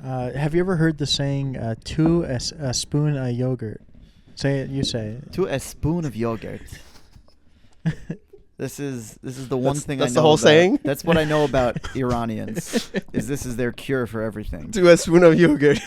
Have you ever heard the saying, to a spoon of yogurt? Say it, you say it. To a spoon of yogurt. This is the one thing I know. That's the whole about. saying? That's what I know about Iranians. This is their cure for everything. To a spoon of yogurt.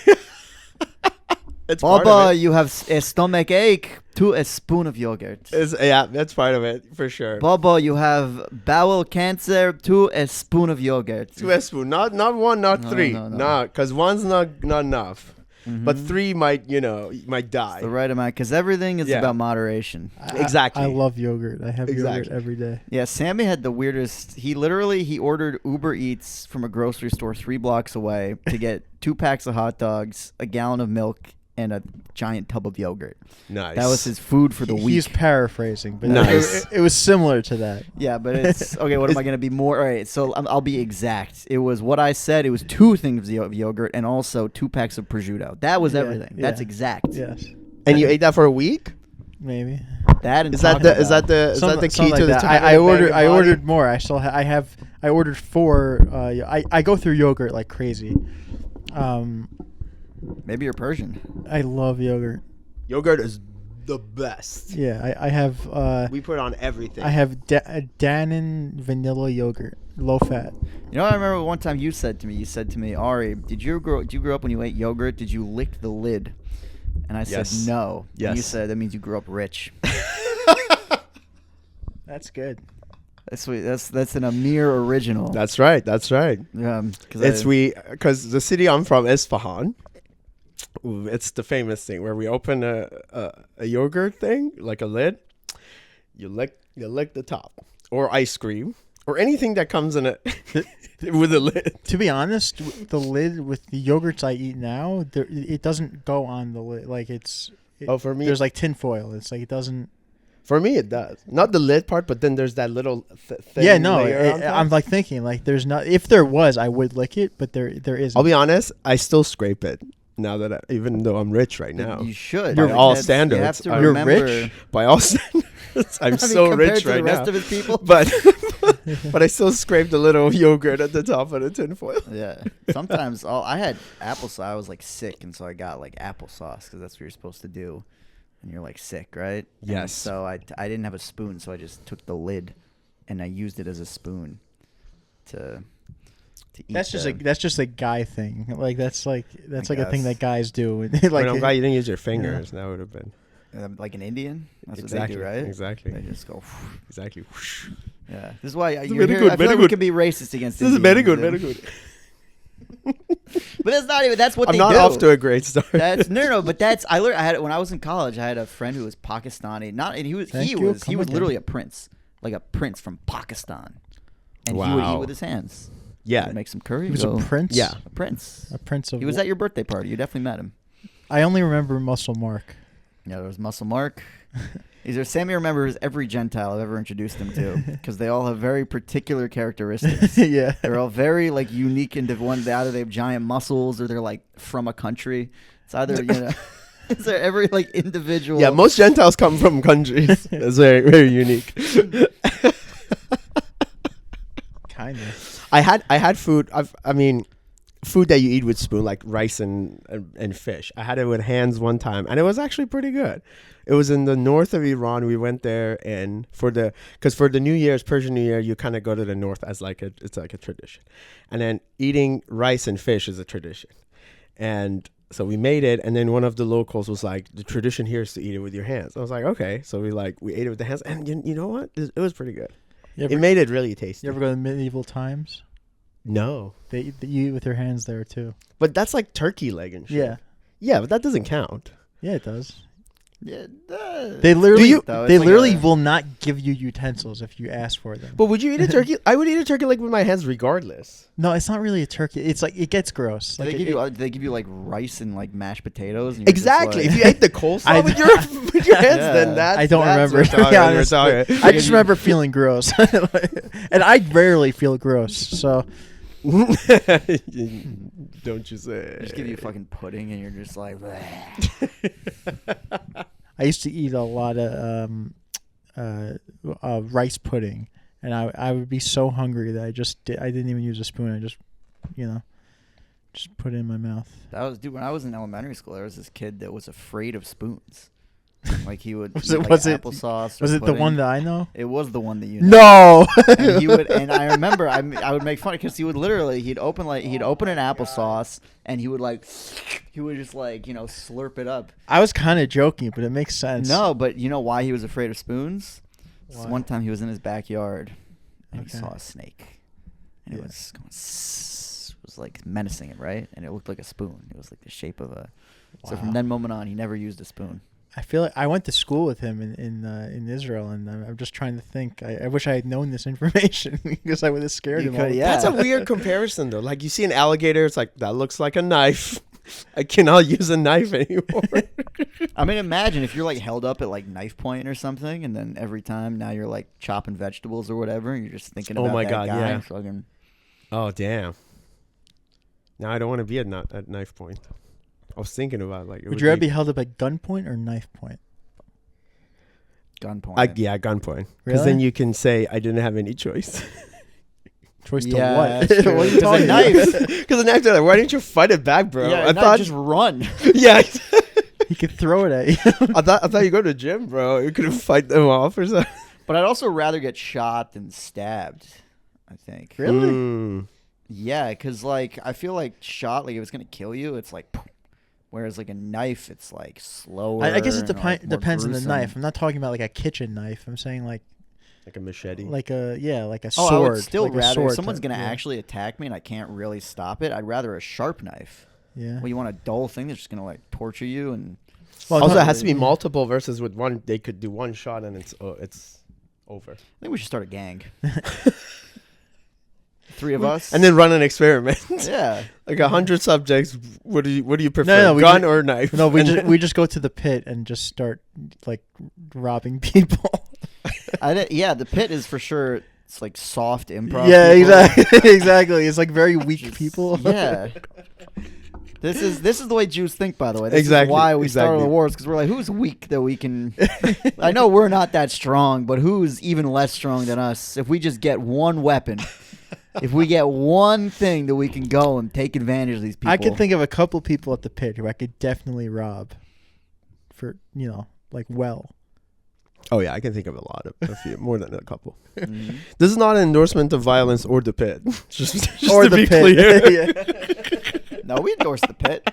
It's part of Baba, it. you have a stomach ache. To a spoon of yogurt. Yeah, that's part of it for sure. Baba, you have bowel cancer. To a spoon of yogurt. To a spoon, not one, not No, three, no. because one's not enough. Mhm. But three might die. It's the right amount, because everything is Yeah. about moderation. Exactly. I love yogurt. I have yogurt Exactly. every day. Yeah, Sammy had the weirdest. He ordered Uber Eats from a grocery store 3 blocks away to get 2 packs of hot dogs, a gallon of milk, and a giant tub of yogurt. Nice. That was his food for the week. He's paraphrasing, but Nice. it was similar to that. Yeah, but it's okay. What am I going to be more? All right, so I'll be exact. It was what I said. It was 2 things of yogurt and also 2 packs of prosciutto. That was Yeah, everything. yeah. That's exact. Yes, And you ate that for a week? maybe. That and Is that Taco the Bell. is that the is that the key Something to the like that. tiny I bag ordered. of I body? ordered more. I ordered 4. I go through yogurt like crazy. Maybe you're Persian. I love yogurt. Yogurt is the best. Yeah, I have. We put on everything. I have Dannon vanilla yogurt, low fat. You know what I remember one time you said to me? You said to me, Ari, did you grow up when you ate yogurt? Did you lick the lid? And I Yes. said no. Yes. And you said that means you grew up rich. That's good. That's sweet. That's an Amir original. That's right. That's right. Because Because the city I'm from, Isfahan. It's the famous thing where we open a yogurt thing, like a lid. You lick the top, or ice cream, or anything that comes in it with a lid. To be honest, the lid with the yogurts I eat now, it doesn't go on the lid. Like For me, there's like tinfoil. It's like it doesn't. for me it does. Not the lid part, but then there's that little thin Yeah, no. layer on top. I'm like thinking like there's not. If there was, I would lick it, but there isn't. I'll be honest, I still scrape it now that even though I'm rich right now. you should. By Like, all that's- standards, You have to You're remember, rich? By all standards, I'm I mean, so compared rich to the right rest now. of his people. But but I still scrape the little yogurt at the top of the tinfoil. Yeah. Sometimes I had applesauce. I was like sick, and so I got like applesauce because that's what you're supposed to do, and you're like sick, right? And Yes. so I didn't have a spoon, so I just took the lid, and I used it as a spoon to eat. That's just a guy thing. Like that's like a thing guess. that guys do. Like, like I'm glad you didn't use your fingers. That would have been like an Indian. That's exactly what they do, right? Exactly. They just go. Exactly. Yeah. This is why This is you're very here. good, I feel very like we good. can be racist against. This is very Indians, good. Very good. But that's not even. That's what I'm they not do. off to a great start. That's no. But that's I learned. I had when I was in college. I had a friend who was Pakistani. And he was Thank you. he Come was again. literally a prince, like a prince from Pakistan, and he would eat Wow. with his hands. Yeah. He would make some curry. he was go, a prince. Yeah. A prince. A prince of. He was at your birthday party. You definitely met him. I only remember Muscle Mark. Yeah, there was Muscle Mark. Sammy remembers every Gentile I've ever introduced him to because they all have very particular characteristics. Yeah. They're all very like unique and one. Either they have giant muscles or they're like from a country. It's either it's every like individual. Yeah, most Gentiles come from countries. That's very, very unique. Kind of. I had food. I mean, food that you eat with spoon, like rice and fish. I had it with hands one time, and it was actually pretty good. It was in the north of Iran. We went there, and for the New Year's, Persian New Year, you kind of go to the north as it's like a tradition, and then eating rice and fish is a tradition, and so we made it, and then one of the locals was like, the tradition here is to eat it with your hands. I was like, okay, so we ate it with the hands, and you know what? It was pretty good. It made it really tasty. You ever go to medieval times? No, They eat with their hands there too. but that's like turkey leg and shit. Yeah. Yeah, but that doesn't count. Yeah, it does. Yeah, They literally, though? It's they like literally a- will not give you utensils if you ask for them. But would you eat a turkey? I would eat a turkey leg with my hands regardless. No, it's not really a turkey. It's like it gets gross. Do Like do they give you like rice and like mashed potatoes? And you're just Exactly. like- If you ate the coleslaw I- with your hands, Yeah. then that's I don't that's remember. what we're To be talking- honest, we're talking. I just remember feeling gross, and I rarely feel gross. So Don't you say? They just give you fucking pudding and you're just like. I used to eat a lot of rice pudding, and I would be so hungry that I didn't even use a spoon. I just Just put it in my mouth. That was, dude. When I was in elementary school, there was this kid that was afraid of spoons. Like he would Was eat, it- like, was it- applesauce. Was or it the pudding. one that I know? It was the one that you know. No. And he would, and I remember I would make fun because he would literally he'd open an applesauce and he would just like slurp it up. I was kind of joking, but it makes sense. No, but you know why he was afraid of spoons? Why? One time he was in his backyard and he Okay. saw a snake, and it Yeah. was going it was like menacing it, right? And it looked like a spoon. It was like the shape of a. So from Wow. that moment on, he never used a spoon. I feel like I went to school with him in Israel, and I'm just trying to think. I wish I had known this information because I would have scared You him. could, all the yeah. That's a weird comparison, though. Like, you see an alligator, it's like, that looks like a knife. I cannot use a knife anymore. I mean, imagine if you're like held up at like knife point or something, and then every time now you're like chopping vegetables or whatever, and you're just thinking Oh about my that God, guy. yeah. Fucking, Oh, damn. Now I don't want to be at knife point. I was thinking about, like... Would you rather be held up at gunpoint or knife point? gunpoint. Yeah, gunpoint. Because then you can say, I didn't have any choice. Choice to Yeah, what? that's true. What are you 'Cause a talking knife- about? Because the knife, like, why didn't you fight it back, bro? Yeah, I not thought... just run. yeah, He could throw it at you. I thought you go to the gym, bro. You couldn't fight them off or something. But I'd also rather get shot than stabbed, I think. Really? Mm. Yeah, because like I feel like shot, like if it's gonna kill you, it's like, whereas like a knife, it's like slower. I guess it and, like, more depends on the gruesome. knife. I'm not talking about like a kitchen knife. I'm saying like Like a machete. like a Oh, sword. I would still like a rather sword if someone's type, gonna yeah. actually attack me and I can't really stop it. I'd rather a sharp knife. Yeah. Well, you want a dull thing that's just gonna like torture you and. Well, Also, no, it has to be yeah. multiple versus with one. They could do one shot and it's over. I think we should start a gang. 3 of us. And then run an experiment. Yeah. Like 100 subjects. What do you prefer? No, we gun ju- or knife? No, we And- just go to the pit and just start like robbing people. Yeah, the pit is for sure. It's like soft improv. Yeah, people. exactly. Exactly. It's like very weak Just- people. Yeah. This is the way Jews think, by the way. This Exactly, is why we started exactly. the wars, because we're like, who's weak that we can... I know we're not that strong, but who's even less strong than us? If we just get one weapon, if we get one thing that we can go and take advantage of these people. I can think of a couple people at the pit who I could definitely rob for, like well. Oh yeah, I can think of a few, more than a couple. Mhm. This is not an endorsement of violence or the pit. just Or to the be pit. clear. Yeah. No, we endorse the pit.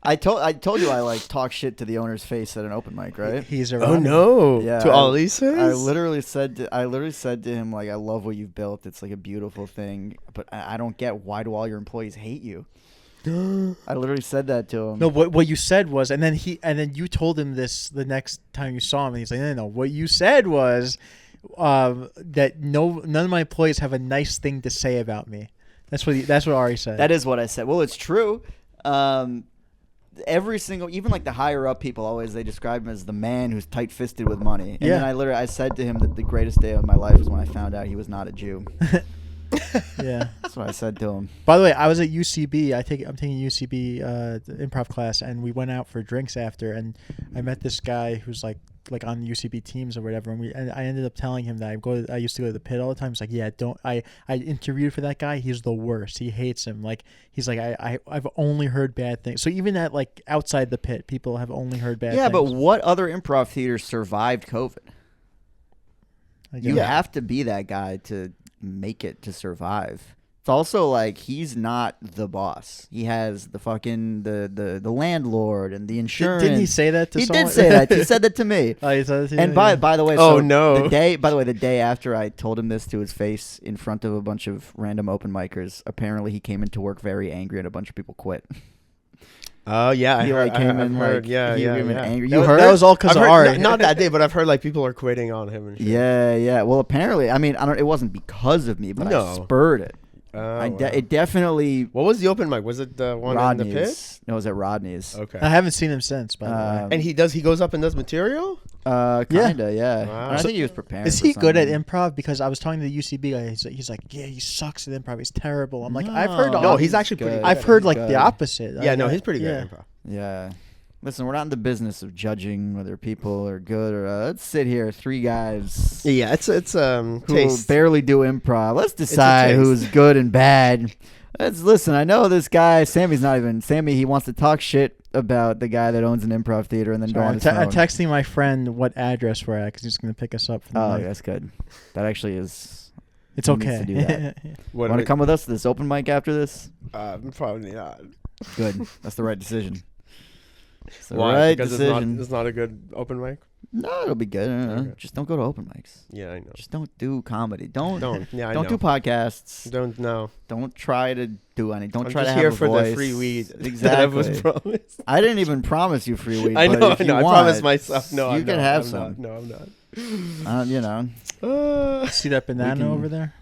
I told you I like talk shit to the owner's face at an open mic, right? He's a Oh robber. no! Yeah, to Ali's face? I literally said to him, like, I love what you've built. It's like a beautiful thing, but I don't get, why do all your employees hate you? I literally said that to him. No, what you said was, and then you told him this the next time you saw him, and he's like, no. What you said was that none of my employees have a nice thing to say about me. That's what Ari said. That is what I said. Well, it's true. Every single, even like the higher up people, always they describe him as the man who's tight fisted with money. And Yeah. then I said to him that the greatest day of my life was when I found out he was not a Jew. Yeah. That's what I said to him. By the way, I was at UCB. I'm taking UCB improv class, and we went out for drinks after, and I met this guy who's like on the UCB teams or whatever, and I ended up telling him that I used to go to the pit all the time. He's like, yeah, I interviewed for that guy. He's the worst. He hates him. Like he's like I've only heard bad things. So even at like outside the pit, people have only heard bad. Yeah, things. but what other improv theaters survived COVID? I You guess. have to be that guy to make it to survive. It's also like he's not the boss. He has the fucking the landlord and the insurance. Didn't he say that to He someone? did say that. He said that to me. Oh, he said that to you? And Yeah. by the way, Oh, so no. the day after I told him this to his face in front of a bunch of random open micers, apparently he came into work very angry and a bunch of people quit. Oh yeah, He, like, came in, heard, like, yeah, he yeah, came in yeah. angry. That You was- heard? That was all because I've of heard- Ari. not that day, but I've heard like people are quitting on him and shit. Yeah. Well, apparently, I mean, it wasn't because of me, but I No. spurred it. Oh, wow. It definitely. What was the open mic? Was it the one in the pit? Rodney's. No, it was at Rodney's. Okay. I haven't seen him since. By the way, And he goes up and does material? Kinda, yeah. Wow. And I So- think he was preparing. is for he good at something. improv? Because I was talking to the UCB guy. He's like, yeah, he sucks at improv. He's terrible. I'm like, I've heard. No, No, all- he's actually pretty good. good. I've heard He's like good. the opposite. Yeah, no, he's pretty good yeah. at improv. Yeah. Listen, we're not in the business of judging whether people are good or. Let's sit here, 3 guys Yeah, it's who taste. barely do improv. Let's decide taste. who's good and bad. Listen, I know this guy. Sammy. He wants to talk shit about the guy that owns an improv theater and then go on I'm his phone. texting my friend what address we're at because he's going to pick us up. From the Oh, night. that's good. That actually is. It's he needs okay. to do that. What Want to come with us to this open mic after this? Probably not. Good. That's the right decision. It's the Why? right Because decision. it's not a good open mic. No, it'll be good. Okay. Just don't go to open mics. Yeah, I know. Just don't do comedy. Don't Yeah, I don't know. do podcasts. Don't know. Don't try to do any. Don't I'm try just to here have a for voice. the free weed that I Exactly. was promised. I didn't even promise you free weed. I but know. if I you know. I want, promised myself. No, you I'm can not. have I'm some. Not. No, I'm not. You know, See that banana can- over there?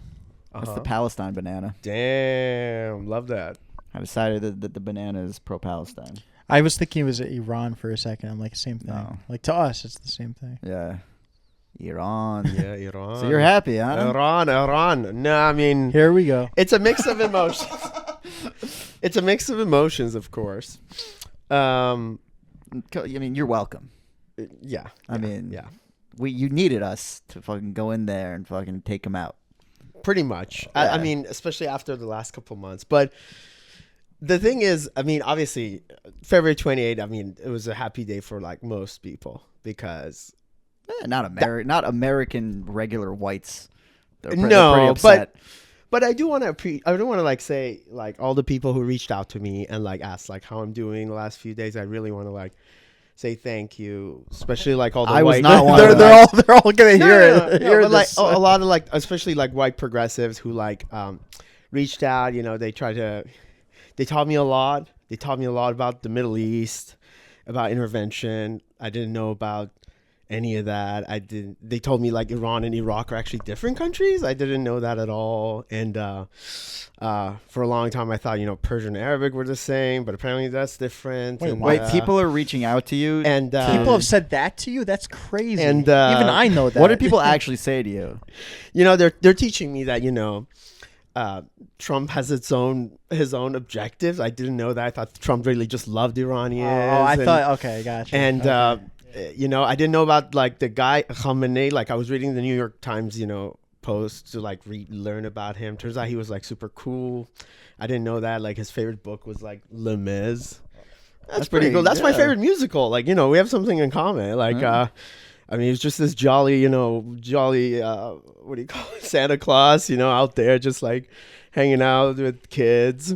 that's Uh-huh. the Palestine banana. Damn, love that. I decided that the banana is pro-Palestine. I was thinking it was Iran for a second. I'm like, same thing. No. Like to us, it's the same thing. Yeah, Iran. Yeah, Iran. So you're happy, huh? Iran. No, I mean, Here we go. it's a mix of emotions. It's a mix of emotions, of course. I mean, you're welcome. Yeah. I mean, yeah. you needed us to fucking go in there and fucking take them out. Pretty much. Yeah. I mean, especially after the last couple months. But the thing is, I mean, obviously, February 28th, I mean, it was a happy day for like most people because. Not American regular whites. They're pretty No, upset. but I do want to like say like all the people who reached out to me and like asked like how I'm doing the last few days. I really want to like say thank you, especially like all the I was white. not one of they're all gonna No, hear no, it. no, hear but like this. a lot of like especially like white progressives who like reached out. You know, they taught me a lot. They taught me a lot about the Middle East, about intervention. I didn't know about any of that. They told me like Iran and Iraq are actually different countries. I didn't know that at all. And for a long time I thought, you know, Persian and Arabic were the same, but apparently that's different. Wait, And, what? Wait, people are reaching out to you. and People have said that to you? That's crazy. And, even I know that. What did people actually say to you? you know, they're teaching me that, you know, Trump has his own objectives. I didn't know that. I thought Trump really just loved Iranians. I thought. Okay, gotcha. And Okay. you know, I didn't know about like the guy Khamenei. Like I was reading the New York Times, you know, post to like learn about him. Turns out he was like super cool. I didn't know that. Like his favorite book was like Les Mis. That's pretty cool. That's my yeah. favorite musical. Like, you know, we have something in common. Like I mean, it's just this jolly, what do you call it? Santa Claus, you know, out there just like hanging out with kids.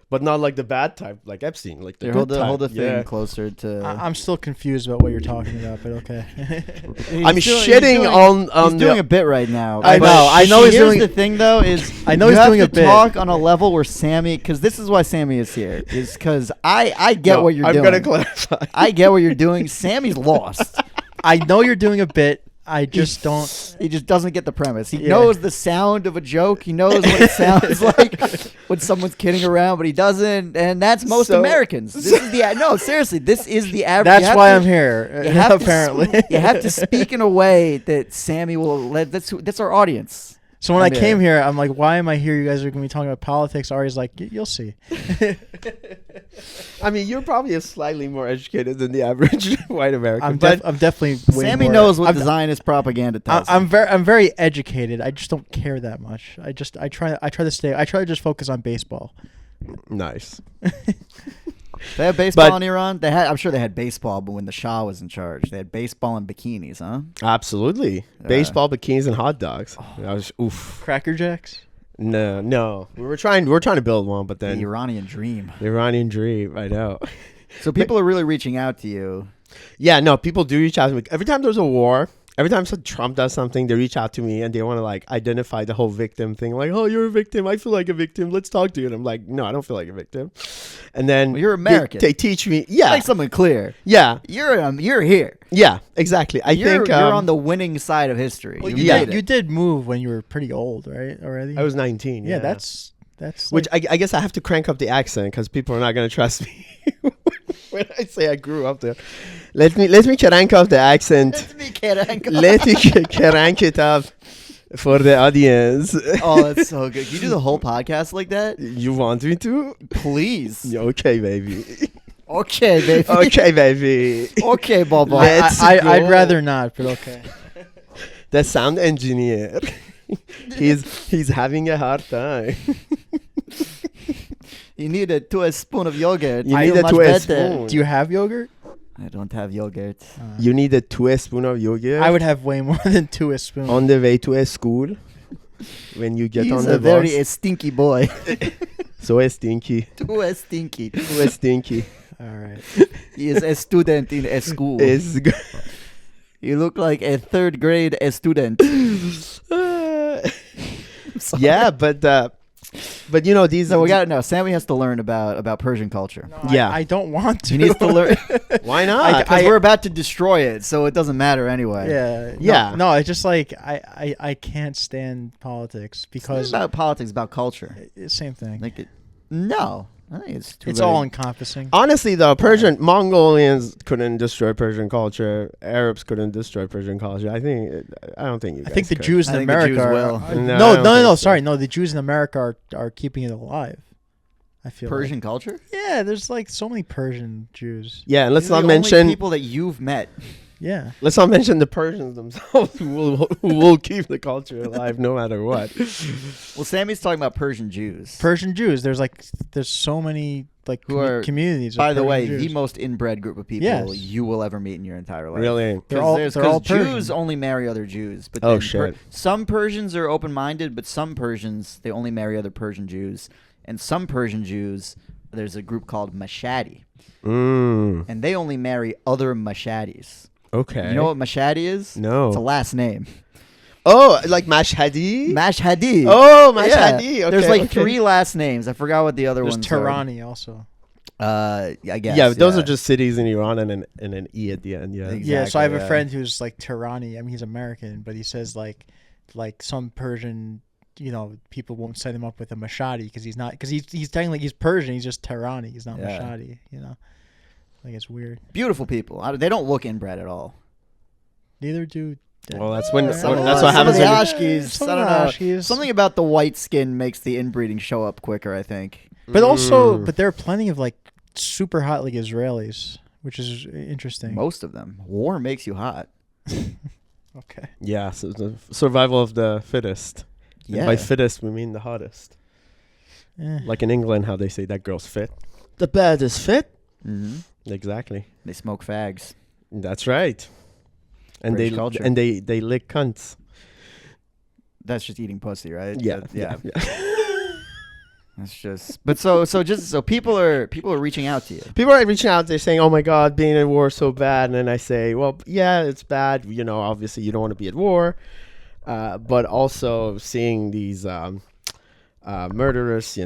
But not like the bad type, like Epstein, like the Here, good type. hold the thing Yeah. closer to. I'm still confused about what you're talking about, but okay. I'm shitting on He's doing a bit right now. I but know, I know he's Here's doing- the thing, though, is I know you he's have doing to a bit. talk on a level where Sammy, because this is why Sammy is here, is because I get No, what you're I'm doing. gonna clarify. I get what you're doing. Sammy's lost. I know you're doing a bit. I just don't. He just doesn't get the premise. He Yeah. knows the sound of a joke. He knows what it sounds like when someone's kidding around, but he doesn't. And that's most So- Americans. This is the no, seriously. This is the average. That's why I'm here. You have Apparently. to, you have to speak in a way that Sammy will let. That's our audience. So when I Amir. came here, I'm like, why am I here? You guys are going to be talking about politics. Ari's like, you'll see. I mean, you're probably slightly more educated than the average white American. I'm but definitely. Way Sammy more- knows what I'm, Zionist propaganda tells. I'm very educated. I just don't care that much. I try to just focus on baseball. nice. They have baseball But- in Iran. I'm sure they had baseball, but when the Shah was in charge, they had baseball and bikinis, huh? Absolutely. Baseball, bikinis, and hot dogs. I was oof. Cracker Jacks. No. We were trying to build one, but The then Iranian dream. the Iranian dream. I know. So people are really reaching out to you. Yeah, no, people do reach out to me. Every time there's a war, every time Trump does something, they reach out to me and they want to like identify the whole victim thing. Like, oh, you're a victim. I feel like a victim. Let's talk to you. And I'm like, no, I don't feel like a victim. And then Well, you're American. They teach me. Yeah. Make something clear. Yeah. You're here. Yeah, exactly. I You're think you're on the winning side of history. Well, You you, Yeah. made did, it. you did move when you were pretty old, right? Already. I was 19. Yeah, Yeah, that's Which like, I guess I have to crank up the accent because people are not going to trust me when I say I grew up there. Let me crank up the accent. Let me crank it up for the audience. Oh, that's so good. Can you do the whole podcast like that? You want me to? Please. Okay, baby. Okay, baby. Okay, baby. Okay, Bobo. Let's I'd go. rather not, but okay. The sound engineer. He's having a hard time. You need a spoon of yogurt. You I need feel a much twist better. spoon. Do you have yogurt? I don't have yogurt. You need a 2 spoon of yogurt. I would have way more than 2 spoons. on the way to a school. When you get He's on a the very bus, stinky boy. so stinky, Too stinky. so stinky. All right. He is a student in a school. Is good. You look like a 3rd grade student. Yeah, but you know these. So Sammy has to learn about Persian culture. No, Yeah. I don't want to. He needs to learn Why not? because we're about to destroy it, so it doesn't matter anyway. Yeah. Yeah. No, it's just like I can't stand politics It's because not about politics, it's about culture. same thing. Like no, I think it's too. It's all encompassing. Honestly, though, Mongolians couldn't destroy Persian culture. Arabs couldn't destroy Persian culture. I don't think you guys I think the could. Jews in I think the America Jews are, will. are- No, I no, don't no, think so. sorry, no. The Jews in America are keeping it alive. I feel Persian culture. Like. Yeah, there's like so many Persian Jews. Yeah, and let's These are not the only mention people that you've met. Yeah. let's not mention the Persians themselves who will keep the culture alive no matter what. Well, Sammy's talking about Persian Jews. Persian Jews. There's so many like Who are, communities. Of By the Persian way, Jews. the most inbred group of people Yes. you will ever meet in your entire life. Really? They're all Because Persian. Jews only marry other Jews. But Oh, then shit. some Persians are open-minded, but some Persians, they only marry other Persian Jews. And some Persian Jews, there's a group called Mashhadi. And they only marry other Mashhadis. Okay. You know what Mashhadi is? No. It's a last name. Oh, like Mashhadi? Mashhadi. Oh, Mashhadi. Okay, There's like okay. 3 last names. I forgot what the other There's ones Tirani also. are. I guess. Yeah, but those are just cities in Iran and an E at the end. Yeah. Exactly. Yeah, so I have a yeah. friend who's like Tirani. I mean, he's American, but he says like some Persian, people won't set him up with a Mashhadi because he's not, because he's technically he's Persian. He's just Tirani. He's not Yeah. Mashhadi. Like it's weird. beautiful people. They don't look inbred at all. Neither do. Well, that's when Some of that's the- what some of happens the when you- Ashkis. Some I of don't the know. Ashkis. Something about the white skin makes the inbreeding show up quicker, I think. But also, Mm. but there are plenty of like super hot like Israelis, which is interesting. Most of them. War makes you hot. Okay. Yeah, so the survival of the fittest. And Yeah. by fittest, we mean the hottest. Eh. Like in England, how they say that girl's fit. The bed is fit. hmm Exactly. They smoke fags. That's right. And British they culture. and they lick cunts. That's just eating pussy, right? Yeah, Yeah. yeah. That's just. But so people are reaching out to you. People are reaching out. They're saying, "Oh my God, being in war is so bad." And then I say, "Well, yeah, it's bad. Obviously, you don't want to be at war, but also seeing these murderous,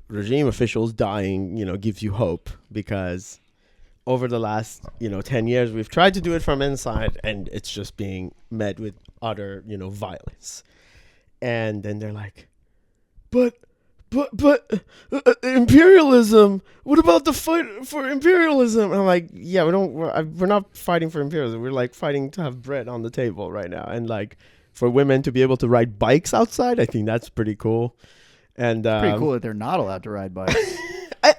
regime officials dying, gives you hope because over the last, 10 years, we've tried to do it from inside, and it's just being met with utter, violence. And then they're like, but imperialism. What about the fight for imperialism? And I'm like, yeah, we're not fighting for imperialism. We're like fighting to have bread on the table right now, and like for women to be able to ride bikes outside. I think that's pretty cool. And Pretty cool that they're not allowed to ride bikes.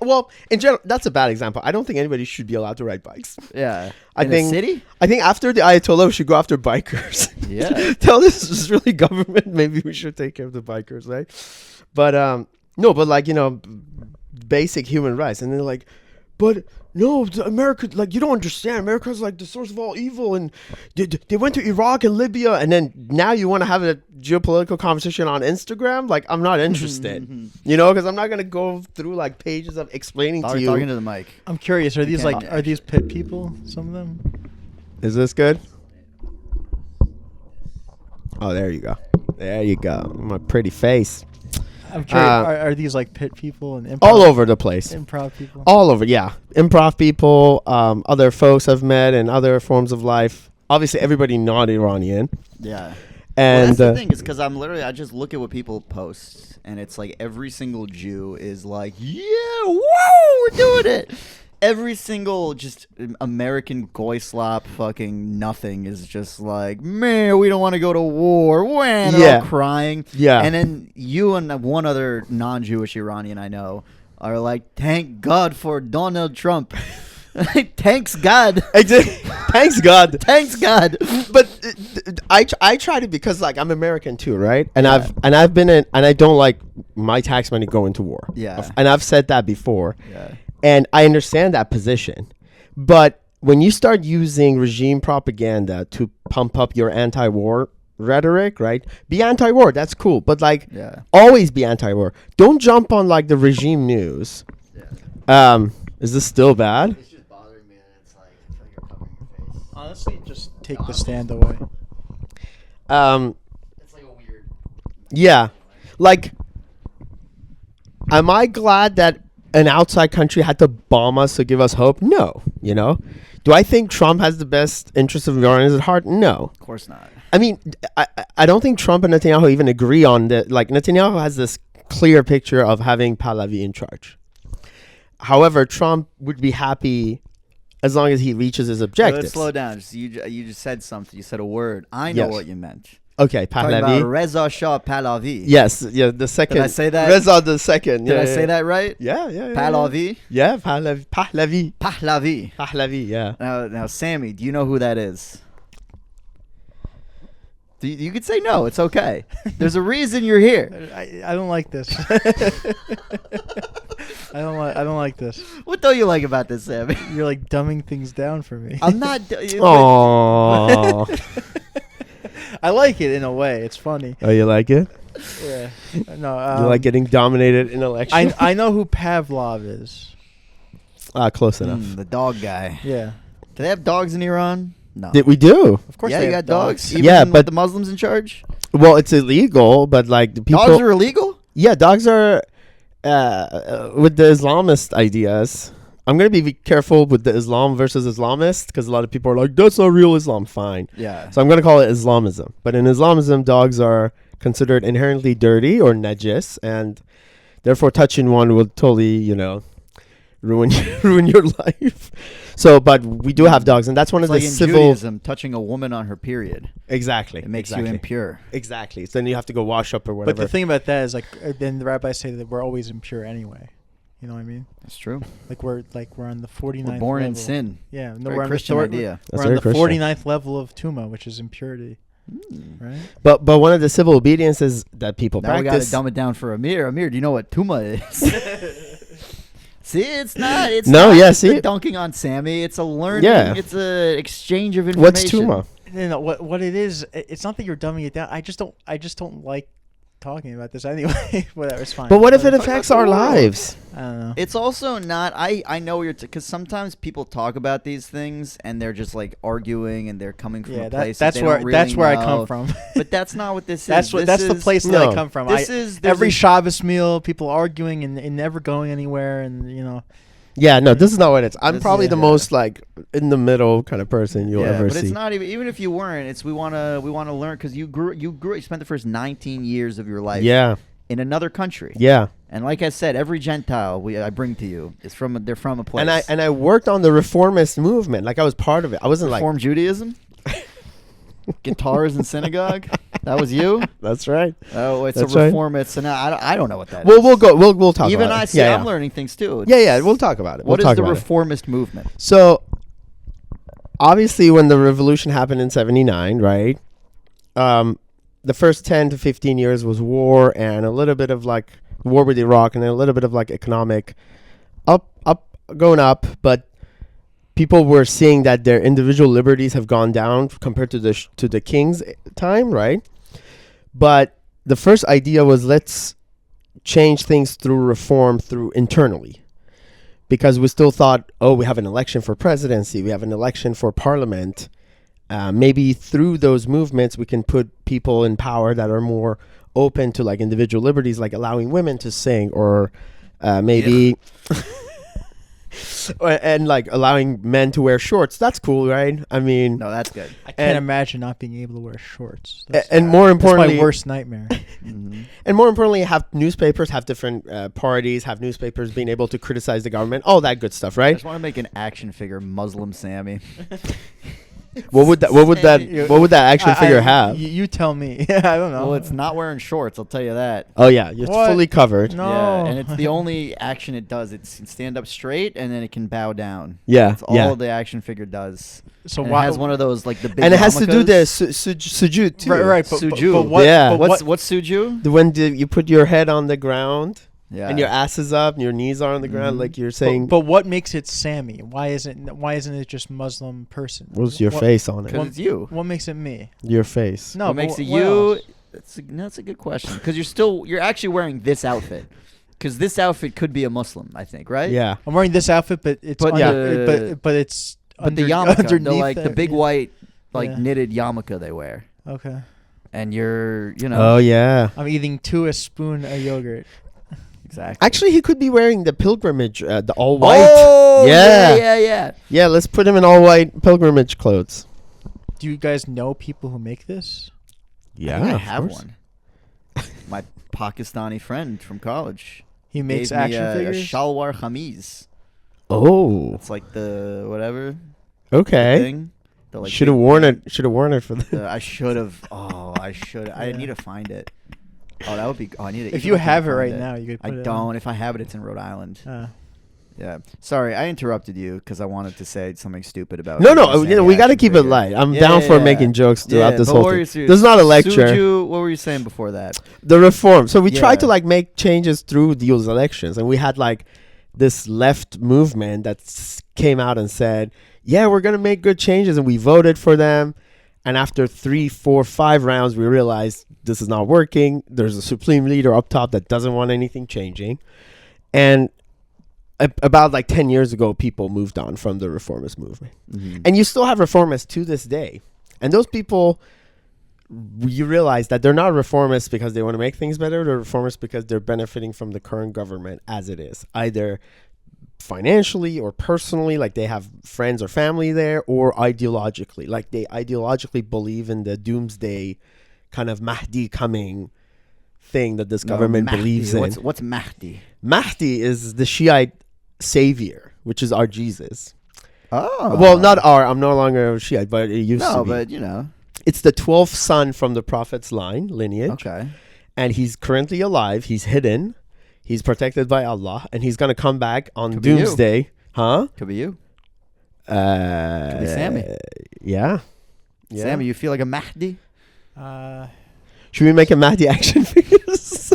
well, in general, that's a bad example. I don't think anybody should be allowed to ride bikes. Yeah. I In think a city? I think after the Ayatollah, we should go after bikers. Yeah. Tell this is really government. Maybe we should take care of the bikers, right? But no, but like basic human rights, and they're like, but no, America, like you don't understand. America's like the source of all evil, and they went to Iraq and Libya, and then now you want to have a geopolitical conversation on Instagram? Like I'm not interested, because I'm not gonna go through like pages of explaining to you. Talking to the mic. I'm curious. Are these can't- are these pit people? Some of them. Is this good? Oh, there you go. There you go. My pretty face. I'm curious. Are these like pit people and improv, All over the place. improv people? All over, yeah. Improv people, other folks I've met in other forms of life. Obviously, everybody not Iranian. Yeah. And that's the thing is because I just look at what people post, and it's like every single Jew is like, yeah, whoa, we're doing it. Every single just American goy-slop fucking nothing is just like, man, we don't want to go to war. When Yeah. all crying. Yeah. And then you and one other non-Jewish Iranian I know are like, thank God for Donald Trump. Thanks God. Thanks God. Thanks God. But I tried it because like I'm American too, right? And Yeah. I've been in, and I don't like my tax money going to war. Yeah. And I've said that before. Yeah. And I understand that position. But when you start using regime propaganda to pump up your anti-war rhetoric, right? Be anti-war, that's cool. But like always be anti-war. Don't jump on like the regime news. Yeah. Is this still bad? It's just bothering me, and it's like I feel like you're covering your face. Honestly, just take the stand away. It's like a weird. Yeah. Like, am I glad that an outside country had to bomb us to give us hope? No. You know? Do I think Trump has the best interests of Iranians at heart? No. Of course not. I mean, I don't think Trump and Netanyahu even agree on that. Like, Netanyahu has this clear picture of having Pahlavi in charge. However, Trump would be happy as long as he reaches his objectives. Let's slow down. You just said something. You said a word. I know what you meant. Okay, Talking about Pahlavi. Reza Shah Pahlavi. Yes, yeah, the second. Did I say that? Reza the second. Did I say that right? Yeah. Pahlavi? Yeah, Pahlavi. Pahlavi. Yeah. Now, Sammy, do you know who that is? You could say no. It's okay. There's a reason you're here. I don't like this. I don't like this. What don't you like about this, Sammy? You're like dumbing things down for me. I'm not. Oh. I like it in a way. It's funny. Oh, you like it? Yeah. No. You like getting dominated in elections? I know who Pavlov is. Close enough. The dog guy. Yeah. Do they have dogs in Iran? No. We do. Of course. Yeah, they you have got dogs. Even Yeah, with but the Muslims in charge. Well, it's illegal, but like the people. Dogs are illegal. Yeah, dogs are with the Islamist ideas. I'm gonna be careful with the Islam versus Islamist because a lot of people are like, "That's not real Islam." Fine. Yeah. So I'm gonna call it Islamism. But in Islamism, dogs are considered inherently dirty or najis, and therefore touching one will totally, ruin your life. So, but we do have dogs, and that's one It's of like the in civil. Judaism, touching a woman on her period. Exactly. It makes exactly. you impure. Exactly. So then you have to go wash up or whatever. But the thing about that is, like, then the rabbis say that we're always impure anyway. You know what I mean? That's true. Like we're on the 49th. We're born in level. sin. Yeah, no, Very we're on Christian the idea. That's We're on very the Christian. 49th level of Tuma, which is impurity. Right? But one of the civil obediences that people Now we got practice. to dumb it down for Amir. Amir, do you know what Tuma is? See, it's not. It's No, not yeah, just see? the dunking on Sammy. It's a learning. Yeah. It's a exchange of information. What's tuma? No, what it is, it's not that you're dumbing it down. I just don't like talking about this anyway. Whatever, it's fine. But what if it Whatever. affects our lives? I don't know. It's also not. I know you're because sometimes people talk about these things and they're just like arguing and they're coming from a place. that's they where don't really that's where I know. come from. But that's not what this That's is. what This that's the is- place that No. I come from. This is there's every a- Shabbos meal, people arguing and never going anywhere, and Yeah, no, this is not what it's. I'm This probably is- the most like in the middle kind of person you'll ever but see. it's not even if you weren't. It's we want to learn because you spent the first 19 years of your life Yeah, in another country. yeah. And like I said, every Gentile I bring to you is they're from a place. And I worked on the reformist movement. Like I was part of it. I wasn't Reform Judaism, guitars in synagogue. That was you. like. That's right. Oh, it's That's a right. reformist. So now I don't know what that is. Well, we'll go. We'll talk. Even about I it. see. Yeah, I'm yeah. learning things too. Yeah. We'll talk about it. What we'll is talk the about it. reformist movement? So, obviously, when the revolution happened in '79, right? The first 10 to 15 years was war and a little bit of like war with Iraq and a little bit of like economic going up, but people were seeing that their individual liberties have gone down compared to the king's time, right? But the first idea was let's change things through reform through internally. Because we still thought, we have an election for presidency, we have an election for parliament. Maybe through those movements, we can put people in power that are more open to like individual liberties, like allowing women to sing or maybe... and like allowing men to wear shorts. That's cool, right? I mean... No, that's good. I can't And- imagine not being able to wear shorts. and more That's importantly... my worst nightmare. Mhm. And more importantly, have newspapers, have different parties, have newspapers being able to criticize the government, all that good stuff, I right? just want to make an action figure, Muslim Sammy. What would that action figure have? You tell me. I don't know. Well, it's not wearing shorts. I'll tell you that. Oh yeah, it's What? fully covered. No. Yeah, and it's the only action it does. It can stand up straight and then it can bow down. Yeah, That's all the action figure does. So And why it has one of those like the big. And it has to do the yarmulkes. suju too. right? Suju. But what? Yeah. But What's suju? When you put your head on the ground Yeah. and your ass is up and your knees are on the ground, Mhm. like you're saying. But what makes it Sammy? Why isn't it just Muslim person? What's your What- face on it? Because it's you. What makes it me? Your face. No, What but makes it what you? else? That's a good question. Because you're actually wearing this outfit. Because this outfit could be a Muslim, I think, right? Yeah. I'm wearing this outfit, but it's But under, the- but it's But the under- yarmulke, underneath the there, big yeah. white, like Yeah. knitted yarmulke they wear, Okay, and you're, Oh yeah. I'm eating a spoon of yogurt. exactly. Actually, he could be wearing the pilgrimage, the all white. Oh Yeah. yeah. Yeah, let's put him in all white pilgrimage clothes. Do you guys know people who make this? I think I have one. My Pakistani friend from college. He makes gave me action a figures. shalwar khamis. Oh, It's like the whatever okay. thing. The, like, Should have big worn thing. it. Should have worn it for the. I should have. Oh, I should. I Yeah. need to find it. Oh, that would be. Oh, I need to. If even you if I have it can't right find now, you could. I Put it don't. If I have it, it's in Rhode Island. On. Yeah. Sorry, I interrupted you because I wanted to say something stupid about. No, you no. saying We got to action keep it figure. light. I'm Yeah, down for yeah, making jokes throughout this but whole what were thing. you serious- This is not a lecture. Suju, what were you saying before that? The reform. So we tried to Yeah. like make changes through those elections, and we had like this left movement that came out and said, "Yeah, we're gonna make good changes," and we voted for them. And after 3, 4, 5 rounds, we realized this is not working. There's a supreme leader up top that doesn't want anything changing, and about like 10 years ago, people moved on from the reformist movement. Mm-hmm. And you still have reformists to this day. And those people, you realize that they're not reformists because they want to make things better. They're reformists because they're benefiting from the current government as it is, either financially or personally, like they have friends or family there, or ideologically, like they ideologically believe in the doomsday kind of Mahdi coming thing that this government believes in. What's Mahdi? Mahdi is the Shiite savior, which is our Jesus. Oh. Well, not our. I'm no longer a Shiite, but it used to No, be. but you know. It's the 12th son from the prophet's lineage. Okay. And he's currently alive. He's hidden. He's protected by Allah. And he's going to come back on Could be you. doomsday. Huh? Could be you. Could be Sammy. Yeah. Yeah. Sammy, you feel like a Mahdi? Should we make a Mahdi action figures?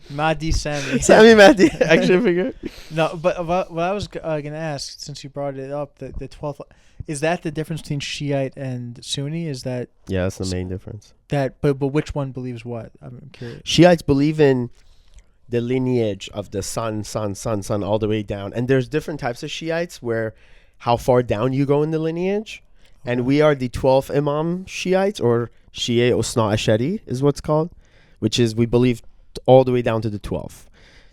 Mahdi Sammy. Sammy Mahdi action figure? No, but what I was gonna ask, since you brought it up, the 12th, is that the difference between Shiite and Sunni? Is that Yeah, that's the main difference. but which one believes what? I'm curious. Shiites believe in the lineage of the son, all the way down. And there's different types of Shiites where how far down you go in the lineage. And we are the 12th Imam Shiites, or Shia Usna Ashari is what's called, which is we believe all the way down to the 12th.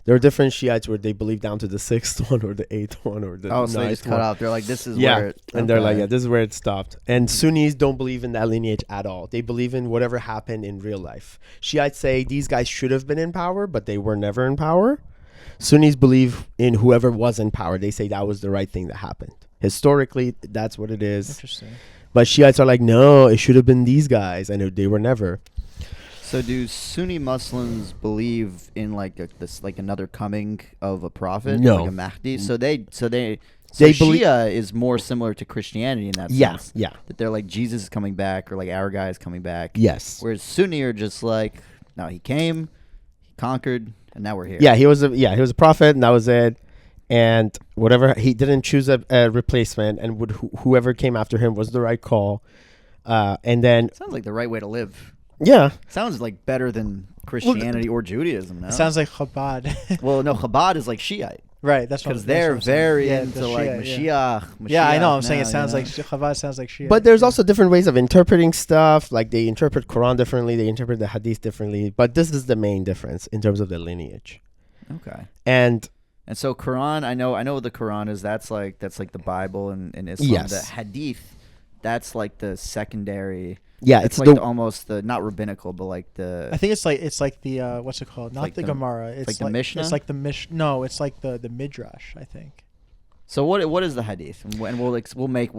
There are different Shiites where they believe down to the 6th one or the 8th one or the Oh, so they just 9th cut one. off. They're like, this is Yeah, where it... and they're like, okay. yeah, this is where it stopped. And Sunnis don't believe in that lineage at all. They believe in whatever happened in real life. Shiites say these guys should have been in power, but they were never in power. Sunnis believe in whoever was in power. They say that was the right thing that happened. Historically, that's what it is. Interesting. But Shiites are like, no, it should have been these guys, and they were never. So do Sunni Muslims believe in like like another coming of a prophet, No. like a Mahdi? So they They believe- Shia is more similar to Christianity in that Yeah, sense. yeah, That they're like Jesus is coming back, or like our guy is coming back. yes. Whereas Sunni are just like, no, he came, he conquered, and now we're here. Yeah, he was a prophet, and that was it. And whatever, he didn't choose a replacement, and whoever came after him was the right call. And then Sounds like the right way to live. yeah, Sounds like better than Christianity or Judaism. No? It sounds like Chabad. Well, no, Chabad is like Shiite. Right, that's what Because that's what they're I'm saying. very Yeah, into the like Shia, yeah. Mashiach. Yeah, I know. I'm Mashiach saying it now, sounds you like Chabad sounds like Shia. but there's also different ways of interpreting stuff. Like they interpret Quran differently, they interpret the Hadith differently. But this is the main difference in terms of the lineage. Okay. And And so Quran, I know what the Quran is. That's like the Bible in Islam. Yes. The Hadith, that's like the secondary. yeah, It's it's like the almost the not rabbinical, but like the. I think it's like the what's it called? Not like the the- Gemara. It's like the Mishnah? It's like the No, it's like the Midrash. I think. So what is the hadith? And we'll make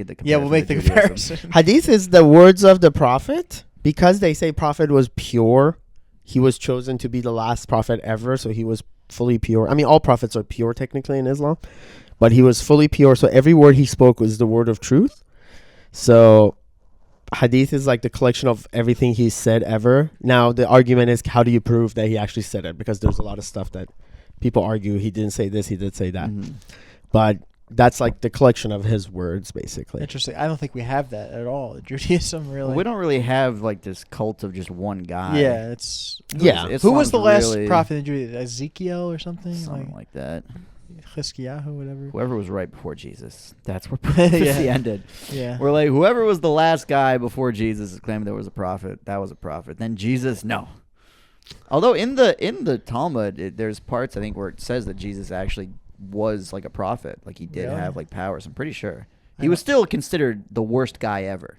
it the comparison. Yeah, we'll make the to Judaism. comparison. Hadith is the words of the prophet. Because they say prophet was pure, he was chosen to be the last prophet ever, so he was fully pure. I mean, all prophets are pure technically in Islam, but he was fully pure, so every word he spoke was the word of truth. So hadith is like the collection of everything he said ever. Now, the argument is, how do you prove that he actually said it? Because there's a lot of stuff that people argue, he didn't say this, he did say that. Mhm. But that's like the collection of his words, basically. Interesting. I don't think we have that at all. Judaism really. We don't really have like this cult of just one guy. Yeah, it's. Yeah. Who was the last really prophet in Judaism? Ezekiel or something? Something like that. Chizkiyahu, whatever. Whoever was right before Jesus. That's where prophecy ended. Yeah. We're like, whoever was the last guy before Jesus claimed there was a prophet, that was a prophet. Then Jesus, no. Although in the Talmud, there's parts I think where it says that Jesus actually was like a prophet, like he did Really? have like powers. I'm pretty sure he was still considered the worst guy ever.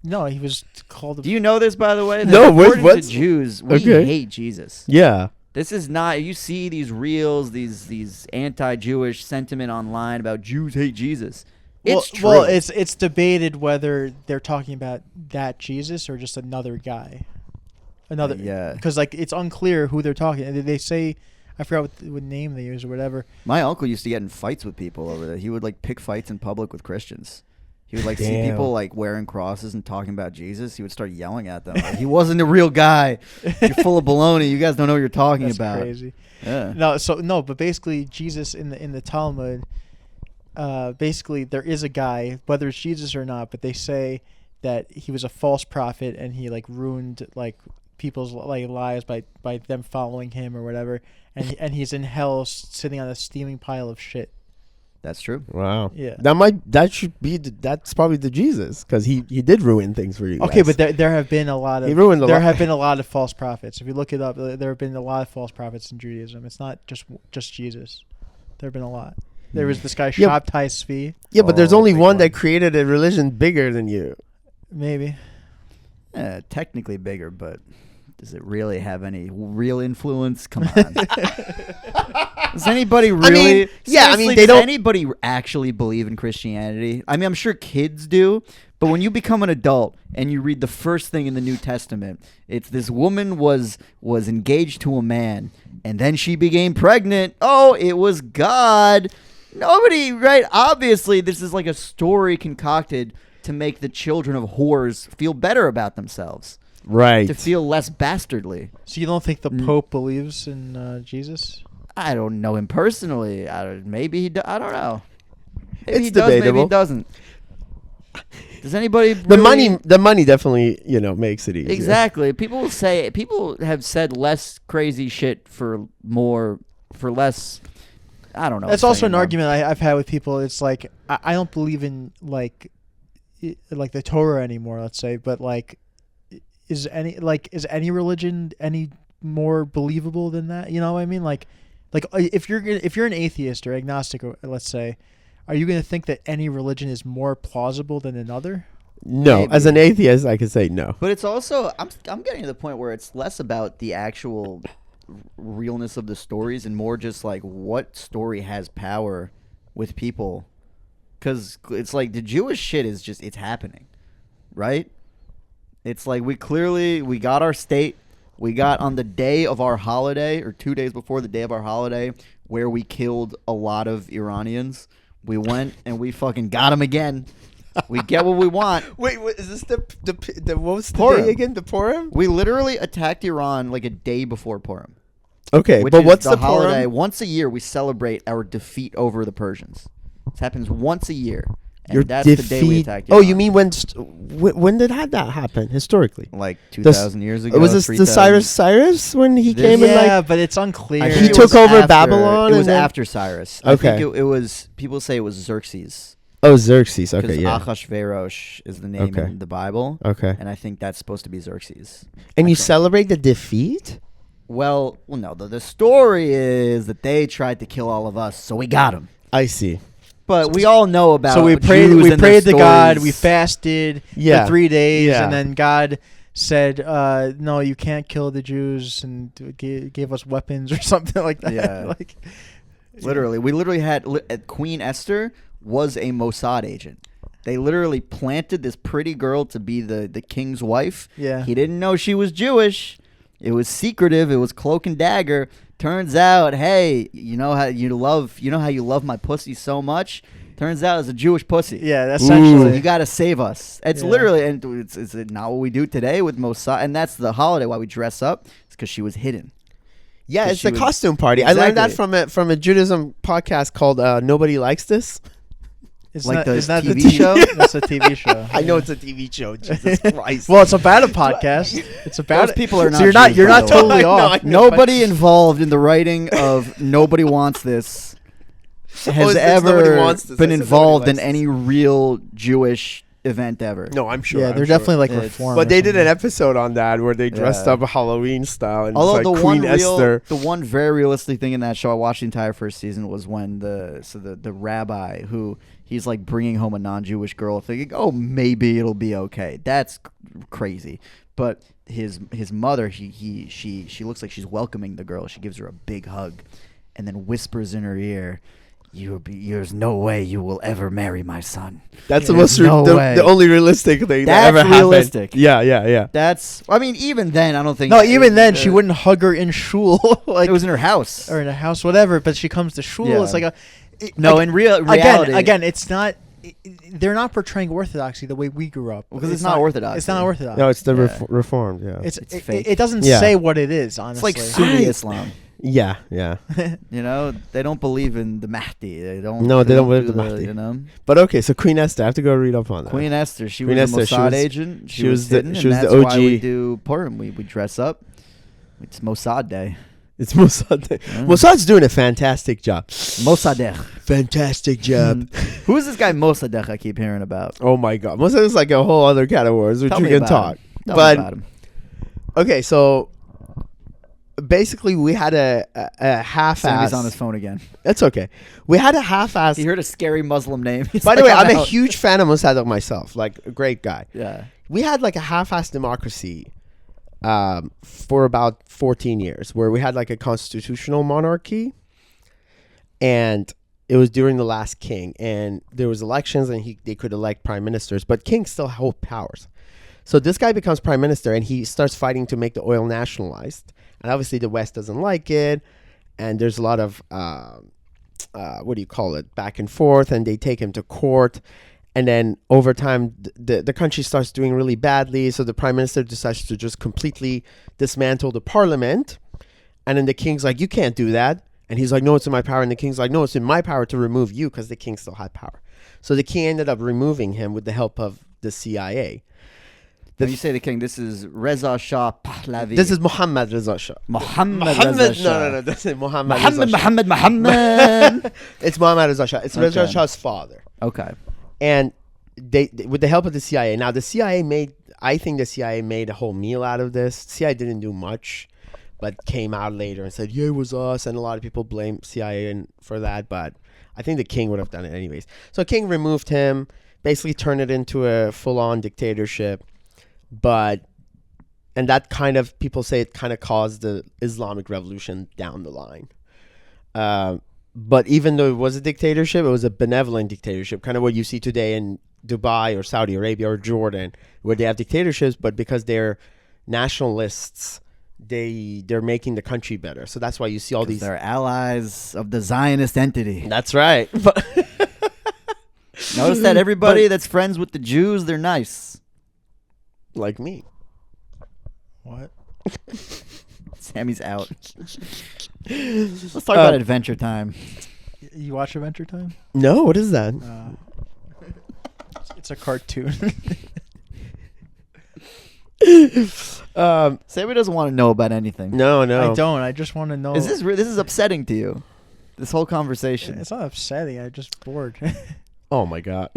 No, he was called. Do you know this, by the way? No, according what's- to Jews, we okay. hate Jesus. Yeah. This is not. You see these reels, these anti-Jewish sentiment online about Jews hate Jesus. It's true. Well, it's debated whether they're talking about that Jesus or just another guy. Another. Yeah. Because like it's unclear who they're talking. They say, I forgot what name they use or whatever. My uncle used to get in fights with people over there. He would like pick fights in public with Christians. He would like see Damn. people like wearing crosses and talking about Jesus. He would start yelling at them. Like, he wasn't a real guy. You're full of baloney. You guys don't know what you're talking That's about. crazy. Yeah. But basically Jesus in the Talmud, basically there is a guy, whether it's Jesus or not, but they say that he was a false prophet and he like ruined like people's like lives by them following him or whatever, and he's in hell sitting on a steaming pile of shit. That's true. Wow. Yeah. That's probably the Jesus, because he did ruin things for you guys. Okay, but there have been a lot of He ruined a lot. have been a lot of false prophets. If you look it up, there have been a lot of false prophets in Judaism. It's not just Jesus. There have been a lot. There was this guy Yeah. Shabtai Tzvi, Yeah, but there's Oh, only big one one. that created a religion bigger than you. maybe. Technically bigger, but does it really have any real influence? Come on. Does anybody really? Seriously, they does don't. anybody actually believe in Christianity? I mean, I'm sure kids do, but when you become an adult and you read the first thing in the New Testament, it's this woman was engaged to a man, and then she became pregnant. Oh, it was God. Nobody, right? Obviously, this is like a story concocted to make the children of whores feel better about themselves, Right. to feel less bastardly. So you don't think the Pope believes in Jesus? I don't know him personally. Maybe he. I don't know. Maybe It's he does. Maybe he debatable. doesn't. Does anybody? The really- money definitely, makes it easier. Exactly. People have said less crazy shit for less. I don't know. That's what I'm also saying an anymore. argument I've had with people. It's like I don't believe in like the Torah anymore. Let's say, but like, is any religion any more believable than that? You know what I mean? Like if you're an atheist or agnostic, or let's say, are you gonna think that any religion is more plausible than another? No, Maybe. as an atheist, I can say no. But it's also I'm getting to the point where it's less about the actual realness of the stories and more just like what story has power with people, because it's like the Jewish shit is just it's happening, right? It's like we got our state. We got on the day of our holiday, or 2 days before the day of our holiday, where we killed a lot of Iranians. We went and we fucking got them again. We get what we want. Wait, is this the what was the Purim. day again? The Purim? We literally attacked Iran like a day before Purim. Okay, Which but is what's the the holiday? Purim? Once a year, we celebrate our defeat over the Persians. This happens once a year. And Your that's defeat. the day we attacked Oh, Iran. you mean when did that happen historically? Like 2,000 years ago? Was this the 3,000? Cyrus when he This- came in Yeah, like but it's unclear. I He think it took was over after- Babylon It was and then- after Cyrus. Okay. I think it was, people say it was Xerxes. oh Xerxes? Because Okay, yeah. Achashverosh is the name Okay. in the Bible. Okay. And I think that's supposed to be Xerxes. And you I think. celebrate the defeat? Well, no. The story is that they tried to kill all of us, so we got them. I see. But we all know about So we prayed. Jews We and their prayed to God. stories. We fasted Yeah. for 3 days, Yeah. and then God said, "No, you can't kill the Jews," and gave us weapons or something like that. Yeah. Like, Literally, we literally had Queen Esther was a Mossad agent. They literally planted this pretty girl to be the king's wife. Yeah. He didn't know she was Jewish. It was secretive. It was cloak and dagger. Turns out, hey, you know how you love my pussy so much? Turns out it's a Jewish pussy. Yeah, that's So essentially. you got to save us. It's Yeah. literally, and it's not what we do today with Mossad. And that's the holiday why we dress up. It's because she was hidden. Yeah, 'Cause it's she the was- costume party. I learned that Exactly. from a Judaism podcast called Nobody Likes This. It's Like not, the it's not TV the show? That's a TV show. I know it's a TV show. Jesus Christ. Well, it's about a podcast. It's about Those people are not So you're not Jews, you're by not the way. totally I know, off. I know. Nobody involved in the writing of Nobody Wants This has it's Nobody ever Wants This. been I said involved Nobody in Likes any real Jewish event ever. No, I'm sure. Yeah, I'm they're sure. definitely like It's- reform. But or they did an something. episode on that where they dressed Yeah. up Halloween style and Although it's like the Queen Esther. the one very realistic thing in that show, I watched the entire first season, was when the rabbi who he's like bringing home a non-Jewish girl, thinking, oh, maybe it'll be okay. That's crazy. But his mother, she looks like she's welcoming the girl. She gives her a big hug, and then whispers in her ear, "There's no way you will ever marry my son." That's the There's most no way. the only realistic thing that That's ever happened. realistic. Yeah. That's. I mean, even then, I don't think. No, even then she wouldn't hug her in shul, like It was in her house. or in a house, whatever. But she comes to shul. Yeah. It's like a. No, like, in reality, again, it's not. They're not portraying orthodoxy the way we grew up. Because it's not orthodox. It's not orthodox. No, it's the Yeah. reformed. Yeah. It's It's it, fake. it doesn't Yeah. say what it is. It's Honestly, like Sunni I- Islam. yeah. You know, they don't believe in the Mahdi. They don't. No, they don't believe do the Mahdi. You know, But okay, so Queen Esther, I have to go read up on that. Queen Esther. She Queen was Esther, a she Mossad was- agent. she was the- hidden, she was and the that's why we OG. do Purim. We dress up. It's Mossad Day. It's Mossad. Yeah. Mossad's doing a fantastic job. Mossadech. Fantastic job. Who is this guy Mossadech I keep hearing about? Oh my God, Mossad is like a whole other cat of worms, which Tell we me can about talk. him. Tell me But about him. okay, so basically we had a Sammy's half-ass. on his phone again. That's okay. We had a half-ass. He heard a scary Muslim name. He's By the like, way, I'm a out. huge fan of Mossad myself. Like a great guy. Yeah. We had like a half-ass democracy for about 14 years, where we had like a constitutional monarchy, and it was during the last king, and there was elections, and they could elect prime ministers, but kings still hold powers. So this guy becomes prime minister, and he starts fighting to make the oil nationalized, and obviously the West doesn't like it, and there's a lot of what do you call it, back and forth, and they take him to court. And then over time, the country starts doing really badly. So the prime minister decides to just completely dismantle the parliament. And then the king's like, you can't do that. And he's like, no, it's in my power. And the king's like, no, it's in my power to remove you, because the king still had power. So the king ended up removing him with the help of the CIA. When you say the king, this is Reza Shah Pahlavi. This is Mohammad Reza Shah. Muhammad Reza Shah. No, that's it. Mohammad Reza Muhammad, Shah. Muhammad. It's Mohammad Reza Shah. It's Reza Okay. Shah's father. Okay. And they with the help of the CIA. Now I think the CIA made a whole meal out of this. CIA didn't do much, but came out later and said, yeah, it was us. And a lot of people blame CIA for that, but I think the king would have done it anyways. So king removed him, basically turned it into a full-on dictatorship. And that kind of, people say it kind of caused the Islamic Revolution down the line. But even though it was a dictatorship, it was a benevolent dictatorship, kind of what you see today in Dubai or Saudi Arabia or Jordan, where they have dictatorships, but because they're nationalists, they're making the country better. So that's why you see all these. They're allies of the Zionist entity. That's right. But Notice that everybody that's friends with the Jews, they're nice. like me. what? Sammy's out. Let's talk about Adventure Time. You watch Adventure Time? No, what is that? It's a cartoon. Sammy doesn't want to know about anything. No. I don't. I just want to know. Is this this is upsetting to you? This whole conversation. It's not upsetting. I'm just bored. Oh my God.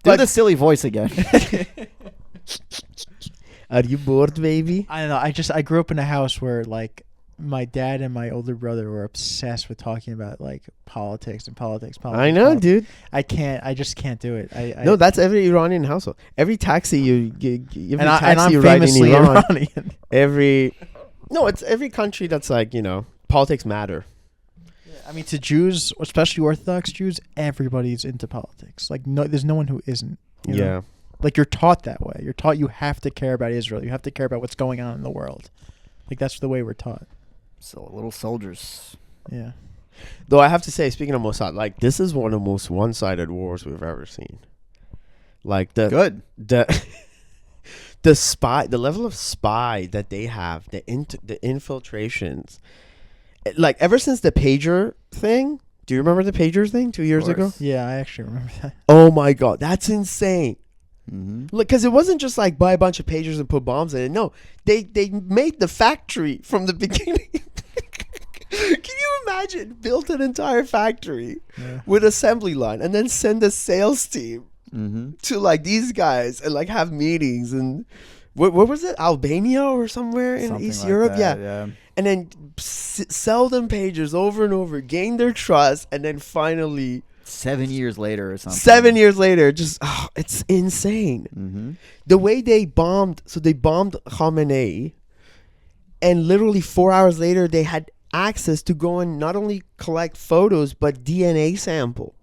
Do the silly voice again. Are you bored, baby? I don't know. I grew up in a house where like my dad and my older brother were obsessed with talking about like politics. I know, dude. I just can't do it. No, that's every Iranian household. Every taxi every and taxi I'm you ride in famously Iran, Iranian. it's every country that's like, politics matter. I mean, to Jews, especially Orthodox Jews, everybody's into politics. Like, no, there's no one who isn't. You know? Yeah. Like, you're taught that way. You're taught you have to care about Israel. You have to care about what's going on in the world. Like, that's the way we're taught. So little soldiers. Yeah. Though I have to say, speaking of Mossad, like this is one of the most one-sided wars we've ever seen. Like the the level of spy that they have, the infiltrations, like ever since the pager thing. Do you remember the pager thing 2 years ago? Yeah, I actually remember that. Oh my God, that's insane. Mm-hmm. Look, because it wasn't just like buy a bunch of pagers and put bombs in it. No, they made the factory from the beginning. Can you imagine? Built an entire factory with assembly line and then send a sales team to like these guys and like have meetings and what was it? Albania or somewhere in Something East like Europe? that, Yeah. And then sell them pagers over and over, gain their trust, and then finally 7 years later or something. 7 years later, just it's insane. Mm-hmm. The way they bombed, so they bombed Khamenei, and literally 4 hours later, they had access to go and not only collect photos, but DNA sample.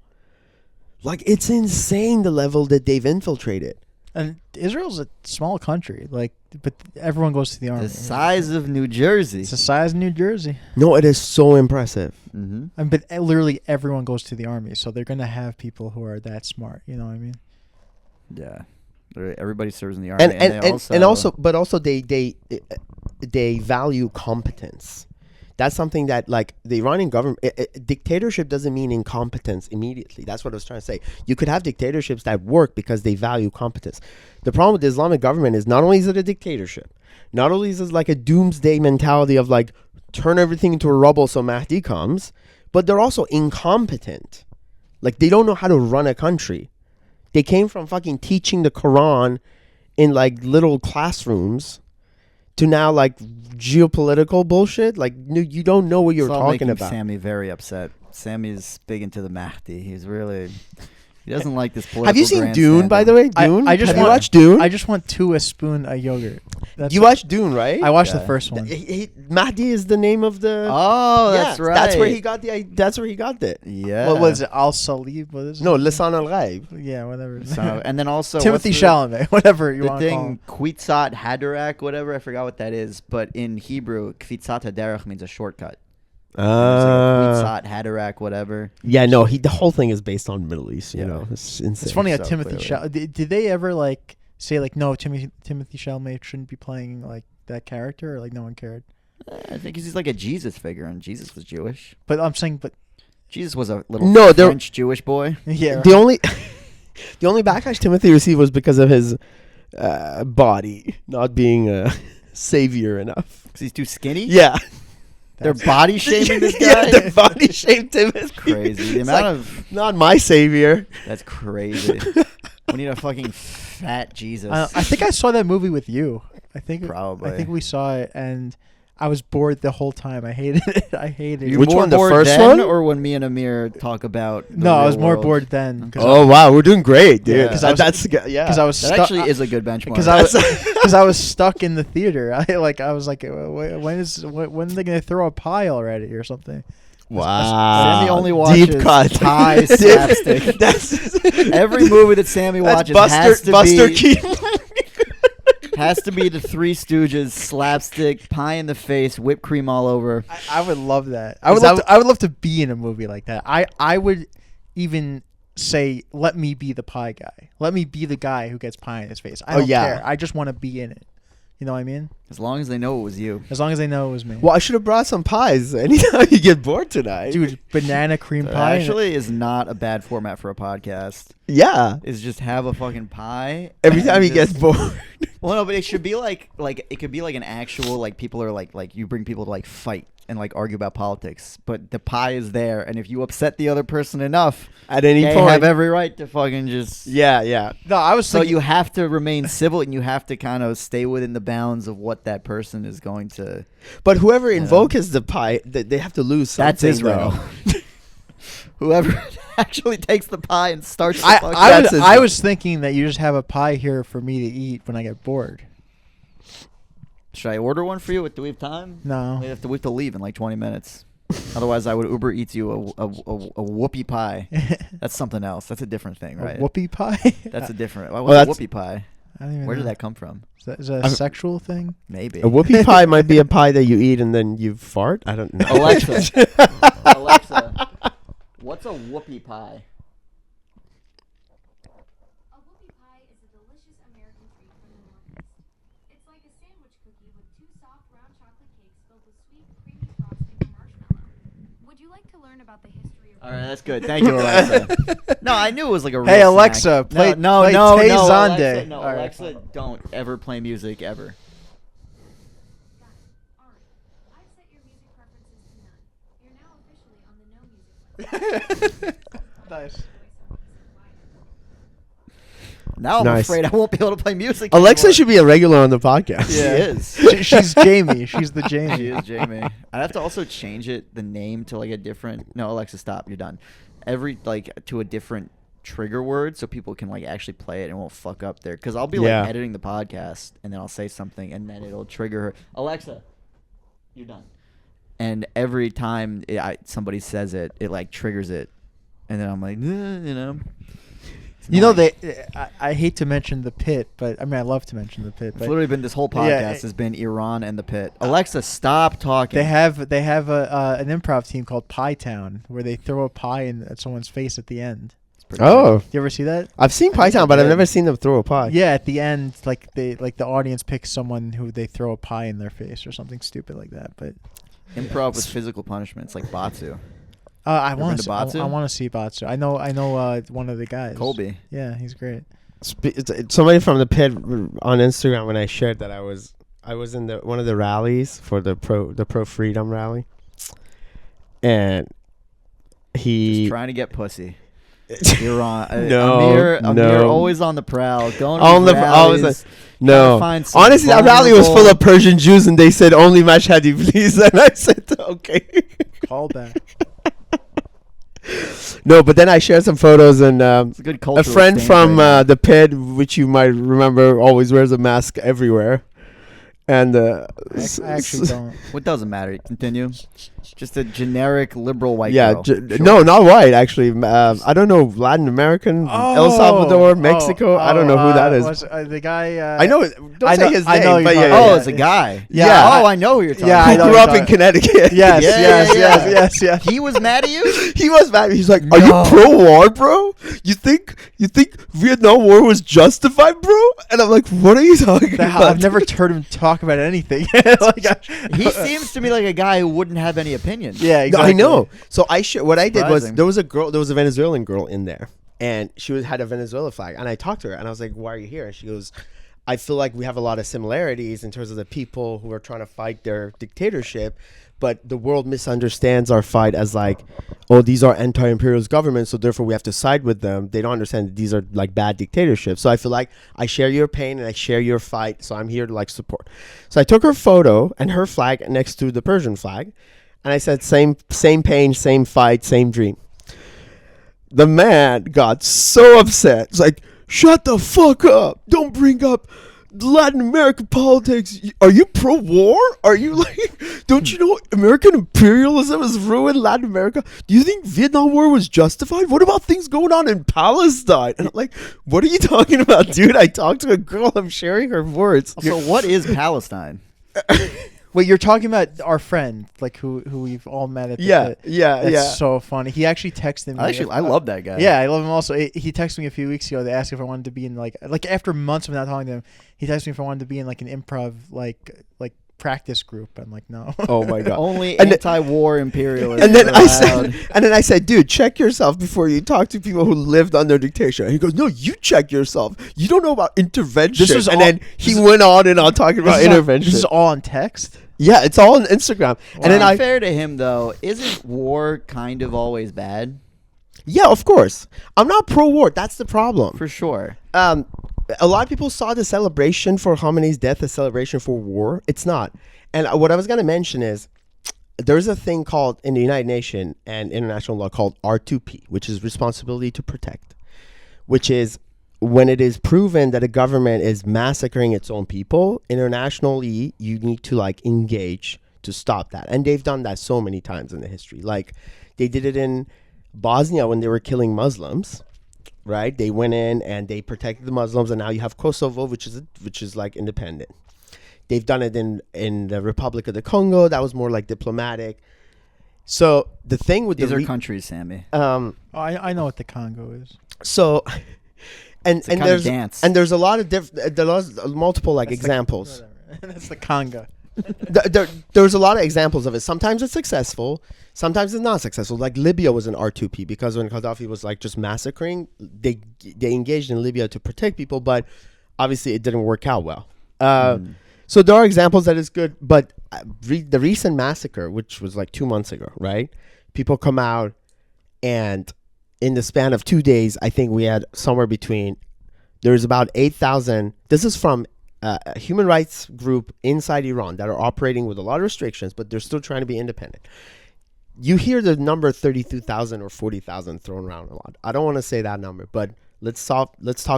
Like, it's insane the level that they've infiltrated. And Israel's a small country, like, but everyone goes to the army. The size of New Jersey. It's the size of New Jersey. No, it is so impressive. Mm-hmm. But literally everyone goes to the army, so they're gonna have people who are that smart. You know what I mean? Yeah. Everybody serves in the army, But also they value competence. That's something that, like, the Iranian government, dictatorship doesn't mean incompetence immediately. That's what I was trying to say. You could have dictatorships that work because they value competence. The problem with the Islamic government is not only is it a dictatorship, not only is it like a doomsday mentality of like turn everything into a rubble so Mahdi comes, but they're also incompetent. Like, they don't know how to run a country. They came from fucking teaching the Quran in like little classrooms to now like geopolitical bullshit. Like, you don't know what you're talking about. Sammy very upset. Sammy's big into the Mahdi. He doesn't like this political. Have you seen Dune, by the way? Dune? I just Have you want- watched Dune? I just want a spoon of yogurt. You watched Dune, right? I watched Yeah. the first one. Mahdi is the name of the. Oh, Yeah, that's right. That's where he got the. That's where he got it. Yeah. What was it? Al Salib? What is it? No, Lisan al Ghaib. Yeah, whatever. So, and then also Timothy what's the- Chalamet, whatever you The want to call thing, him. Kvitzat Haderach, whatever, I forgot what that is. But in Hebrew, Kvitzat Haderach means a shortcut. Kvitzat Haderach, whatever. Yeah, no, the whole thing is based on Middle East. You know, it's insane. It's funny how So Timothy clearly. Chalamet. Did they ever like say like no, Timothy Chalamet shouldn't be playing like that character, or like no one cared? I think he's like a Jesus figure, and Jesus was Jewish. But I'm saying, but Jesus was a little French Jewish boy. yeah, The only backlash Timothy received was because of his body not being a savior enough. Because he's too skinny? Yeah. They're body shaming this guy? Yeah, they're body shamed Timothy. That's crazy. The It's amount like, of... not my savior. That's crazy. We need a fucking fat Jesus. I think I saw that movie with you. Probably. I think we saw it, and I was bored the whole time. I hated it. I hated You it. Which more one, the bored first then, one? or when me and Amir talk about the No, I real was more world? bored then. Oh wow, we're doing great, dude. Yeah. Because 'Cause I was- that's yeah. Because I was That stuck. actually is a good benchmark. Because I was stuck in the theater. I was like, when are they gonna throw a pie already or something? wow. Sammy only watches deep cut. Thai slapstick. Every movie that Sammy watches Buster Keaton. has to be the Three Stooges, slapstick, pie in the face, whipped cream all over. I would love that. Is that I would love to be in a movie like that. I would even say, let me be the pie guy. Let me be the guy who gets pie in his face. I don't care. I just want to be in it. You know what I mean? As long as they know it was you. As long as they know it was me. Well, I should have brought some pies anytime you get bored tonight. Dude, banana cream That pie. actually is not a bad format for a podcast. Yeah. Is just have a fucking pie. Every time and he gets just- bored. Well, no, but it should be like it could be like an actual, like, people are like you bring people to like fight and like argue about politics, but the pie is there, and if you upset the other person enough, At any they point. have every right to fucking just. Yeah, yeah. No, I was So thinking, you have to remain civil, and you have to kind of stay within the bounds of what that person is going to. But whoever invokes the pie, they have to lose something. That's Israel. though. Whoever actually takes the pie and starts. The fucking- I was thinking that you just have a pie here for me to eat when I get bored. Should I order one for you? Do we have time? No. We have to leave in like 20 minutes. Otherwise, I would Uber Eats you a whoopie pie. That's something else. That's a different thing, right? A whoopie pie? That's a different. Well, What's a whoopie pie? I don't even Where know. did that come from? Is that a sexual thing? Maybe. A whoopie pie might be a pie that you eat and then you fart. I don't know. Alexa. Alexa. What's a whoopie pie? A whoopie pie is a delicious American treat from the Northeast. It's like a sandwich cookie with 2 soft, round chocolate cakes filled with sweet, creamy frosting or marshmallow. Would you like to learn about the history of... All right, that's good. Thank you, Alexa. No, I knew it was like a real Hey, snack. Alexa, play no, Tay Alexa, Zonde. no, All right. Alexa, don't ever play music ever. Got it. All right. I've set your music preferences to none. You're now officially on the no music list. Nice. Now I'm Nice. afraid I won't be able to play music Alexa anymore. should be a regular on the podcast. She is. She's Jamie. She's the Jamie. She is Jamie. I'd have to also change the name to like a different. No, Alexa, stop. You're done. To a different trigger word so people can like actually play it and won't fuck up there. Because I'll be Yeah. like editing the podcast and then I'll say something and then it'll trigger her. Alexa, you're done. And every time somebody says it, it like triggers it, and then I'm like, you know. You know, I hate to mention the pit, but I mean, I love to mention the pit. It's But literally been this whole podcast Yeah, has been Iran and the pit. Alexa, stop talking. they have an improv team called Pie Town where they throw a pie at someone's face at the end. It's pretty Oh, You ever see that? I've seen I Pie think Town, I but I've did. never seen them throw a pie. Yeah, at the end, like the audience picks someone who they throw a pie in their face or something stupid like that. But good. Improv with physical punishments like Batsu. I Ever want been to. to Batsu? I want to see Batsu. I know. One of the guys. Colby. Yeah, he's great. Somebody from the pit on Instagram, when I shared that I was in one of the rallies for the pro freedom rally, and Just he trying to get pussy. Iran. No, Amir no. always on the prowl. Going On to the- these always rallies, no. find some Honestly, that rally was full of vulnerable- Persian Jews, and they said only Mashhadi, please, and I said okay. Call back. No, but then I shared some photos, and It's a good a cultural friend stance from right now. the pit, which you might remember, always wears a mask everywhere, and I actually don't. What doesn't matter? Continue. Just a generic liberal white yeah, girl. no, not white actually. I don't know, Latin American, El Salvador, Mexico. I don't know who that is. The guy. I know. Don't I say know- his I name. know but you're yeah, talking yeah, Oh, yeah. it's a guy. Yeah, Oh, I know who you're talking yeah, I Who know about. grew you're up in talking- Connecticut. Yes, Yeah, yes, yeah, yes, yeah. yes, yes. He was mad at you? He was mad. He's like, "Are No. you pro-war, bro? You think Vietnam War was justified, bro?" And I'm like, "What are you talking about?" I've never heard him talk about anything. Like, He seems to me like a guy who wouldn't have any opinion. Yeah, No, exactly. I know. So what I did was Surprising. there was a Venezuelan girl in there, and she had a Venezuela flag, and I talked to her, and I was like, "Why are you here?" And she goes, "I feel like we have a lot of similarities in terms of the people who are trying to fight their dictatorship, but the world misunderstands our fight as like, oh, these are anti-imperialist governments, so therefore we have to side with them. They don't understand that these are like bad dictatorships. So I feel like I share your pain and I share your fight, so I'm here to like support." So I took her photo and her flag next to the Persian flag, and I said, same pain, same fight, same dream. The man got so upset. It's like, "Shut the fuck up. Don't bring up Latin American politics. Are you pro-war? Are you like, don't you know American imperialism has ruined Latin America? Do you think Vietnam War was justified? What about things going on in Palestine?" And I'm like, "What are you talking about, dude? I talked to a girl. I'm sharing her words." So what is Palestine? Wait, you're talking about our friend, like who we've all met at the Yeah, pit. yeah, That's yeah. so funny. He actually texted me. I love that guy. Yeah, I love him also. He texted me a few weeks ago. They asked if I wanted to be in like after months of not talking to him, he texted me if I wanted to be in like an improv like practice group. I'm like, no. Oh my god. Only And- anti-war imperialists. And then are I allowed. said, "Dude, check yourself before you talk to people who lived under dictatorship." And he goes, "No, you check yourself. You don't know about intervention." This was and all- then he went on and on talking about intervention. This is all on text. Yeah, it's all on Instagram. And then To be I, fair to him though, isn't war kind of always bad? yeah, of course, I'm not pro-war. That's the problem. For sure. A lot of people saw the celebration for Khamenei's death a celebration for war. It's not. And what I was going to mention is there's a thing called in the United Nations and international law called R2P, which is responsibility to protect, which is when it is proven that a government is massacring its own people, internationally, you need to like engage to stop that. And they've done that so many times in the history. Like they did it in Bosnia when they were killing Muslims, right? They went in and they protected the Muslims, and now you have Kosovo, which is like independent. They've done it in the Republic of the Congo. That was more like diplomatic. So the thing with These are countries, Sammy. I know what the Congo is. So and It's a kind of there's dance. and there's a lot of there's multiple like That's examples. That's the Congo. There's a lot of examples of it. Sometimes it's successful, sometimes it's not successful. Like Libya was an R2P because when Gaddafi was like just massacring, they engaged in Libya to protect people, but obviously it didn't work out well. So there are examples that is good, but the recent massacre, which was like 2 months ago, right? People come out, and in the span of 2 days, I think we had somewhere between, there's about 8,000. This is from a human rights group inside Iran that are operating with a lot of restrictions, but they're still trying to be independent. You hear the number 32,000 or 40,000 thrown around a lot. I don't want to say that number, but let's talk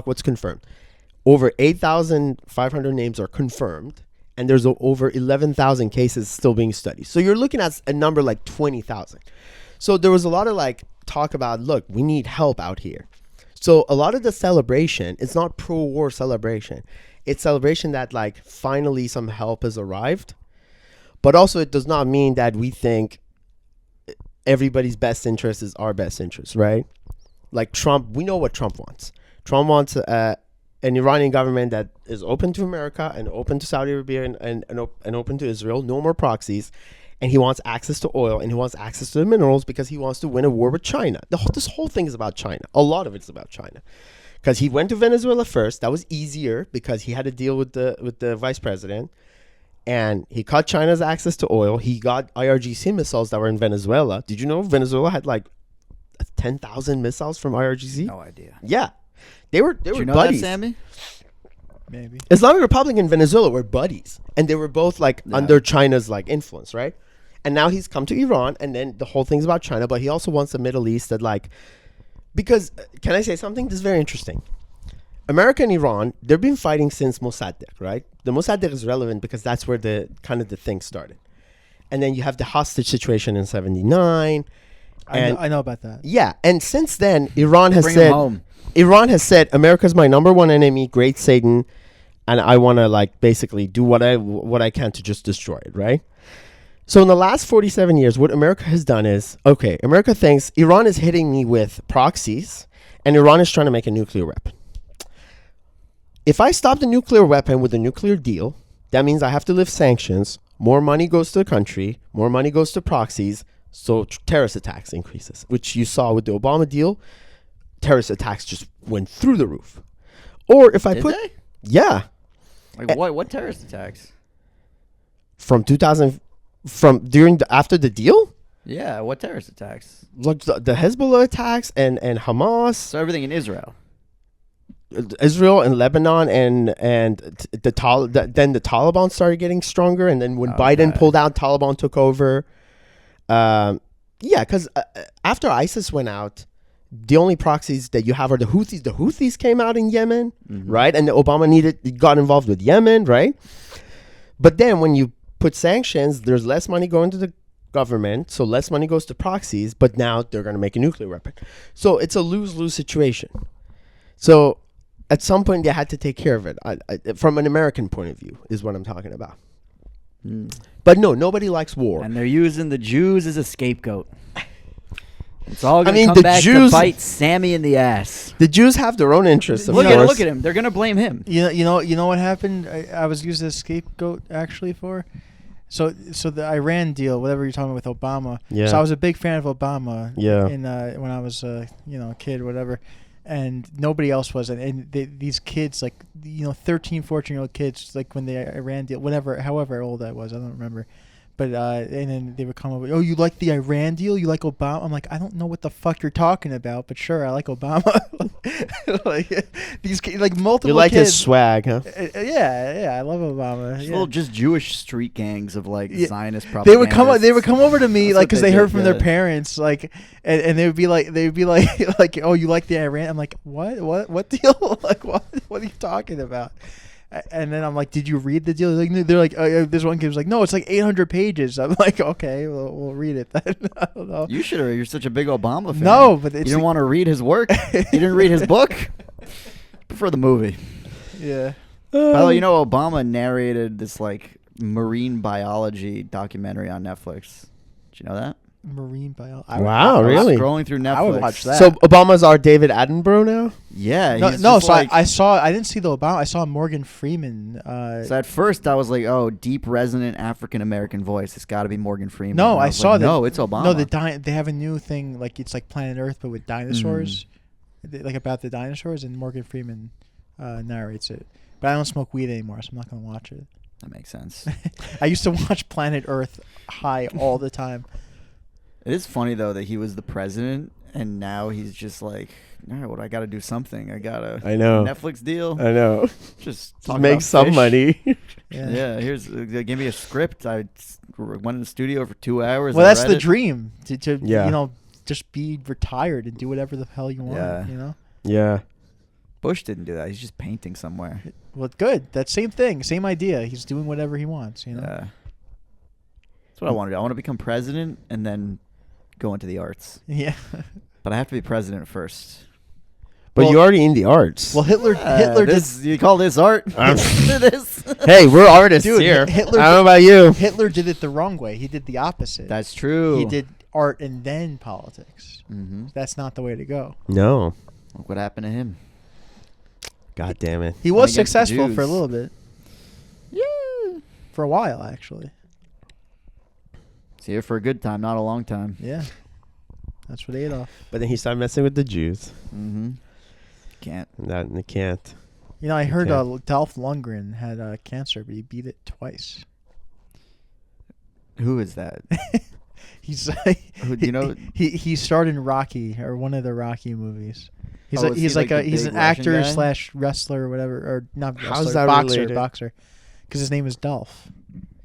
what's confirmed. Over 8,500 names are confirmed, and there's over 11,000 cases still being studied. So you're looking at a number like 20,000. So there was a lot of like talk about, look, we need help out here. So a lot of the celebration, it's not pro-war celebration. It's celebration that like finally some help has arrived. But also it does not mean that we think everybody's best interest is our best interest, right? Like Trump, we know what Trump wants. Trump wants an Iranian government that is open to America and open to Saudi Arabia and open to Israel, no more proxies. And he wants access to oil, and he wants access to the minerals because he wants to win a war with China. This whole thing is about China. A lot of it's about China. Because he went to Venezuela first. That was easier because he had to deal with the vice president. And he cut China's access to oil. He got IRGC missiles that were in Venezuela. Did you know Venezuela had like 10,000 missiles from IRGC? No idea. Yeah. They were Did you know buddies. that, Sammy? Maybe. Islamic Republic and Venezuela were buddies, and they were both like under China's like influence, right? And now he's come to Iran, and then the whole thing's about China, but he also wants the Middle East that like, because can I say something? This is very interesting. America and Iran, they've been fighting since Mossadegh, right? The Mossadegh is relevant because that's where the kind of the thing started. And then you have the hostage situation in 79. I know about that. Yeah, and since then, Iran has Bring said, him home. America's my number one enemy, great Satan, and I want to like basically do what I can to just destroy it, right? So in the last 47 years, what America has done is, okay, America thinks Iran is hitting me with proxies, and Iran is trying to make a nuclear weapon. If I stop the nuclear weapon with a nuclear deal, that means I have to lift sanctions. More money goes to the country. More money goes to proxies. So terrorist attacks increases, which you saw with the Obama deal. Terrorist attacks just went through the roof. Or if I Did put, they? yeah, Like what terrorist attacks? from 2000, after the deal, Yeah, what terrorist attacks? like the Hezbollah attacks and Hamas, So everything in Israel. Israel and Lebanon and then the Taliban started getting stronger, and then when Biden pulled out, Taliban took over. Yeah, because after ISIS went out, the only proxies that you have are the Houthis. The Houthis came out in Yemen, right? And Obama got involved with Yemen, right? But then when you put sanctions, there's less money going to the government, so less money goes to proxies, but now they're going to make a nuclear weapon. So it's a lose-lose situation. So at some point, they had to take care of it. From an American point of view is what I'm talking about. But no, nobody likes war. And they're using the Jews as a scapegoat. It's all going to mean, come the back Jews- to bite Sammy in the ass. The Jews have their own interests, of Look course. at him. They're going to blame him. You know what happened? I was used as a scapegoat actually for. So the Iran deal, whatever you're talking about with Obama. Yeah. So I was a big fan of Obama. Yeah. In when I was a kid, whatever, and nobody else was. And these kids, like 13, 14-year-old kids, like when the Iran deal, however old I was, I don't remember. But and then they would come over. Oh, you like the Iran deal? You like Obama? I'm like, I don't know what the fuck you're talking about, but sure, I like Obama. Like these kids, like multiple. You like kids. his swag, huh? Yeah, I love Obama. Just Yeah. little just Jewish street gangs of like Yeah. Zionist propaganda. They would come over to me That's like what because they they heard did, from their yeah. parents like, and they would be like like, oh, you like the Iran? I'm like, what deal? Like what are you talking about? And then I'm like, did you read the deal? They're like, this one kid was like, no, it's like 800 pages. I'm like, okay, we'll read it then. I don't know. You should have. You're such a big Obama fan. No, but you it's didn't want to read his work. You didn't read his book. Prefer the movie. Yeah. By the way, you know Obama narrated this like marine biology documentary on Netflix. Did you know that? Marine biology. Wow, really? Scrolling through Netflix. I would watch that. So Obama's our David Attenborough now? Yeah. No, he's no. just So like, I didn't see the Obama. I saw Morgan Freeman. So at first I was like, oh, deep resonant African American voice. It's got to be Morgan Freeman. No, And I was saw like, that. No, it's Obama. No, they have a new thing like it's like Planet Earth but with dinosaurs, like about the dinosaurs, and Morgan Freeman narrates it. But I don't smoke weed anymore, so I'm not gonna watch it. That makes sense. I used to watch Planet Earth high all the time. It is funny though that he was the president and now he's just like, all right, well, I got to do something. I got to. I know. Netflix deal. I know. Just Make some money. Yeah. Here's give me a script. I went in the studio for 2 hours. Well, I that's read the it. dream to just be retired and do whatever the hell you want. Yeah. You know. Yeah. Bush didn't do that. He's just painting somewhere. Well, good. That same thing, same idea. He's doing whatever he wants. You know. Yeah. That's what I want to do. I want to become president and then go into the arts. Yeah. But I have to be president first. But Well- you're already in the arts. Well, Hitler did. This, you call this art? This? Hey, we're artists Dude, here. Hitler I don't know about you. Hitler did it the wrong way. He did the opposite. That's true. He did art and then politics. Mm-hmm. That's not the way to go. No. Look what happened to him. God damn it. He was against the successful for a Jews. little bit. Yeah. For a while, actually. He's here for a good time, not a long time. Yeah. That's what Adolf. But then he started messing with the Jews. Mm-hmm. Can't. And they can't. You know, I heard Okay. Dolph Lundgren had cancer, but he beat it twice. Who is that? He's Who, do you know? he starred in Rocky or one of the Rocky movies. He's Oh, like is he's he like like a the he's big an Russian actor guy? / wrestler or whatever, or not wrestler, How's that boxer, related? boxer, because his name is Dolph.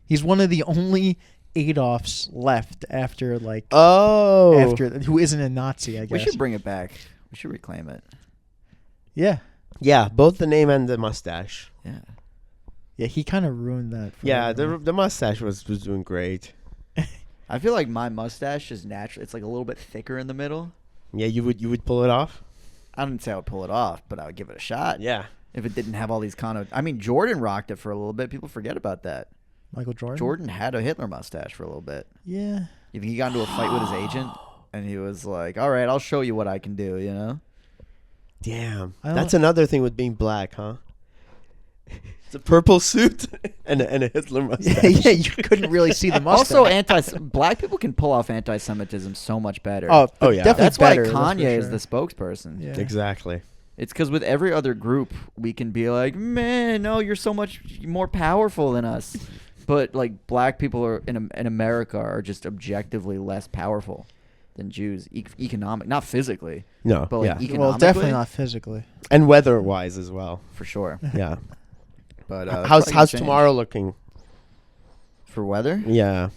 He's one of the only Adolfs left after who isn't a Nazi. I guess We should bring it back. We should reclaim it. Yeah, Yeah, both the name and the mustache. Yeah. yeah. He kind of ruined that. For Yeah, everyone. the mustache was doing great. I feel like my mustache is natural. It's like a little bit thicker in the middle. Yeah, you would pull it off? I didn't say I would pull it off, but I would give it a shot. Yeah. If it didn't have all these I mean, Jordan rocked it for a little bit. People forget about that. Michael Jordan. Jordan had a Hitler mustache for a little bit. Yeah. If he got into a fight with his agent, and he was like, "All right, I'll show you what I can do," you know. Damn. I don't- That's another thing with being black, huh? It's a purple suit and a Hitler mustache. yeah, you couldn't really see the mustache. Also, black people can pull off anti-Semitism so much better. Oh, yeah. definitely that's why better, for Kanye is sure. the spokesperson. Yeah. Exactly. It's because with every other group, we can be like, man, no, you're so much more powerful than us. But like black people are in America are just objectively less powerful than Jews, economic, not physically, No. but like yeah. economically. Well, definitely not physically. And weather-wise as well. for sure. Yeah. But how's probably change. tomorrow looking? for weather? Yeah.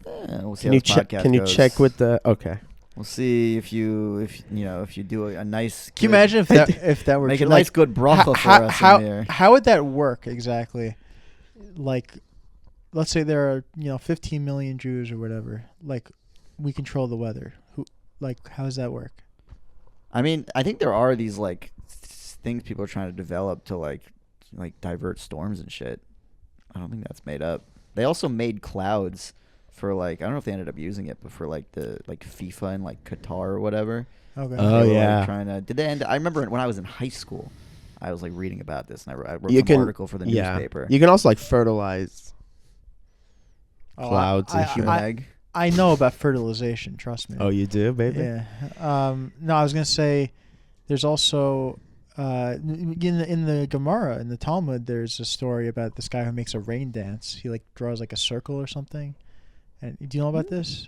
We'll see Can how you this check? podcast Can you goes. check with the? Okay. We'll see if you do a nice. Can you good- imagine if that were make true? a nice good brothel for us in here? How would that work exactly? Like, let's say there are 15 million Jews or whatever. Like, we control the weather. How does that work? I mean, I think there are these like things people are trying to develop to like divert storms and shit. I don't think that's made up. They also made clouds for I don't know if they ended up using it, but for the FIFA and Qatar or whatever. Okay. Oh, They were, yeah. trying to. Did they end? I remember when I was in high school, I was reading about this, and I wrote You some can article for the newspaper. You can also fertilize Oh, clouds and I- shit. Human I- egg. I know about fertilization. Trust me. Oh, you do, baby? Yeah. No, I was gonna say, there's also in the Gemara in the Talmud, there's a story about this guy who makes a rain dance. He draws a circle or something. And do you know about this?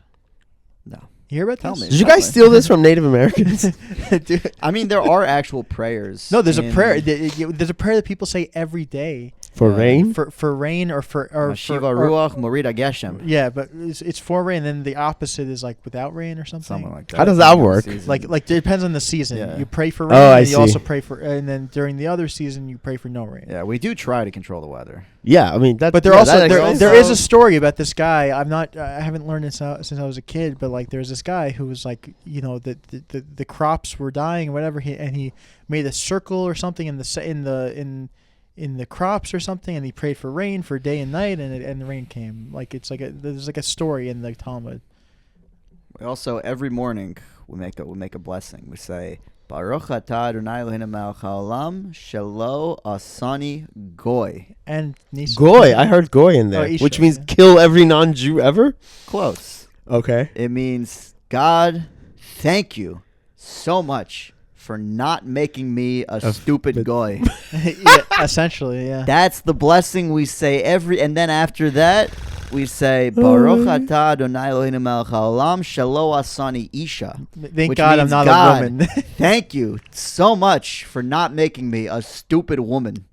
No. You hear about Tell this? me. Did you guys steal this from Native Americans? Dude. I mean, there are actual prayers. No, there's a in- prayer. There's a prayer that people say every day For rain? for rain or for Mashiva or- ruach morida geshem. yeah, but it's for rain. Then the opposite is like without rain or something. Something like that. How does that work? Season. Like it depends on the season. Yeah. You pray for rain, Oh, I and you also see. pray for, and then during the other season you pray for no rain. Yeah, we do try to control the weather. Yeah, I mean that. But there yeah, also that there, makes there sense. is a story about this guy. I haven't learned this out since I was a kid, but like there's this guy who was like, you know, the crops were dying or whatever, and he made a circle or something in the crops or something, and he prayed for rain for day and night, and the rain came. Like it's like there's like a story in the Talmud. We also every morning we make a blessing. We say Baruch atah Adonai Eloheinu melech haolam shelo asani goy. And Nisan. Goy. I heard goy in there, Isha, which means yeah. kill every non-Jew ever. Close. Okay. It means God, thank you so much for not making me a stupid goy. Yeah, essentially, yeah. That's the blessing we say and then after that we say Baruch atah Adonai Eloheinu melech haolam shelo asani isha. Thank which God I'm means, not God, a woman. Thank you so much for not making me a stupid woman.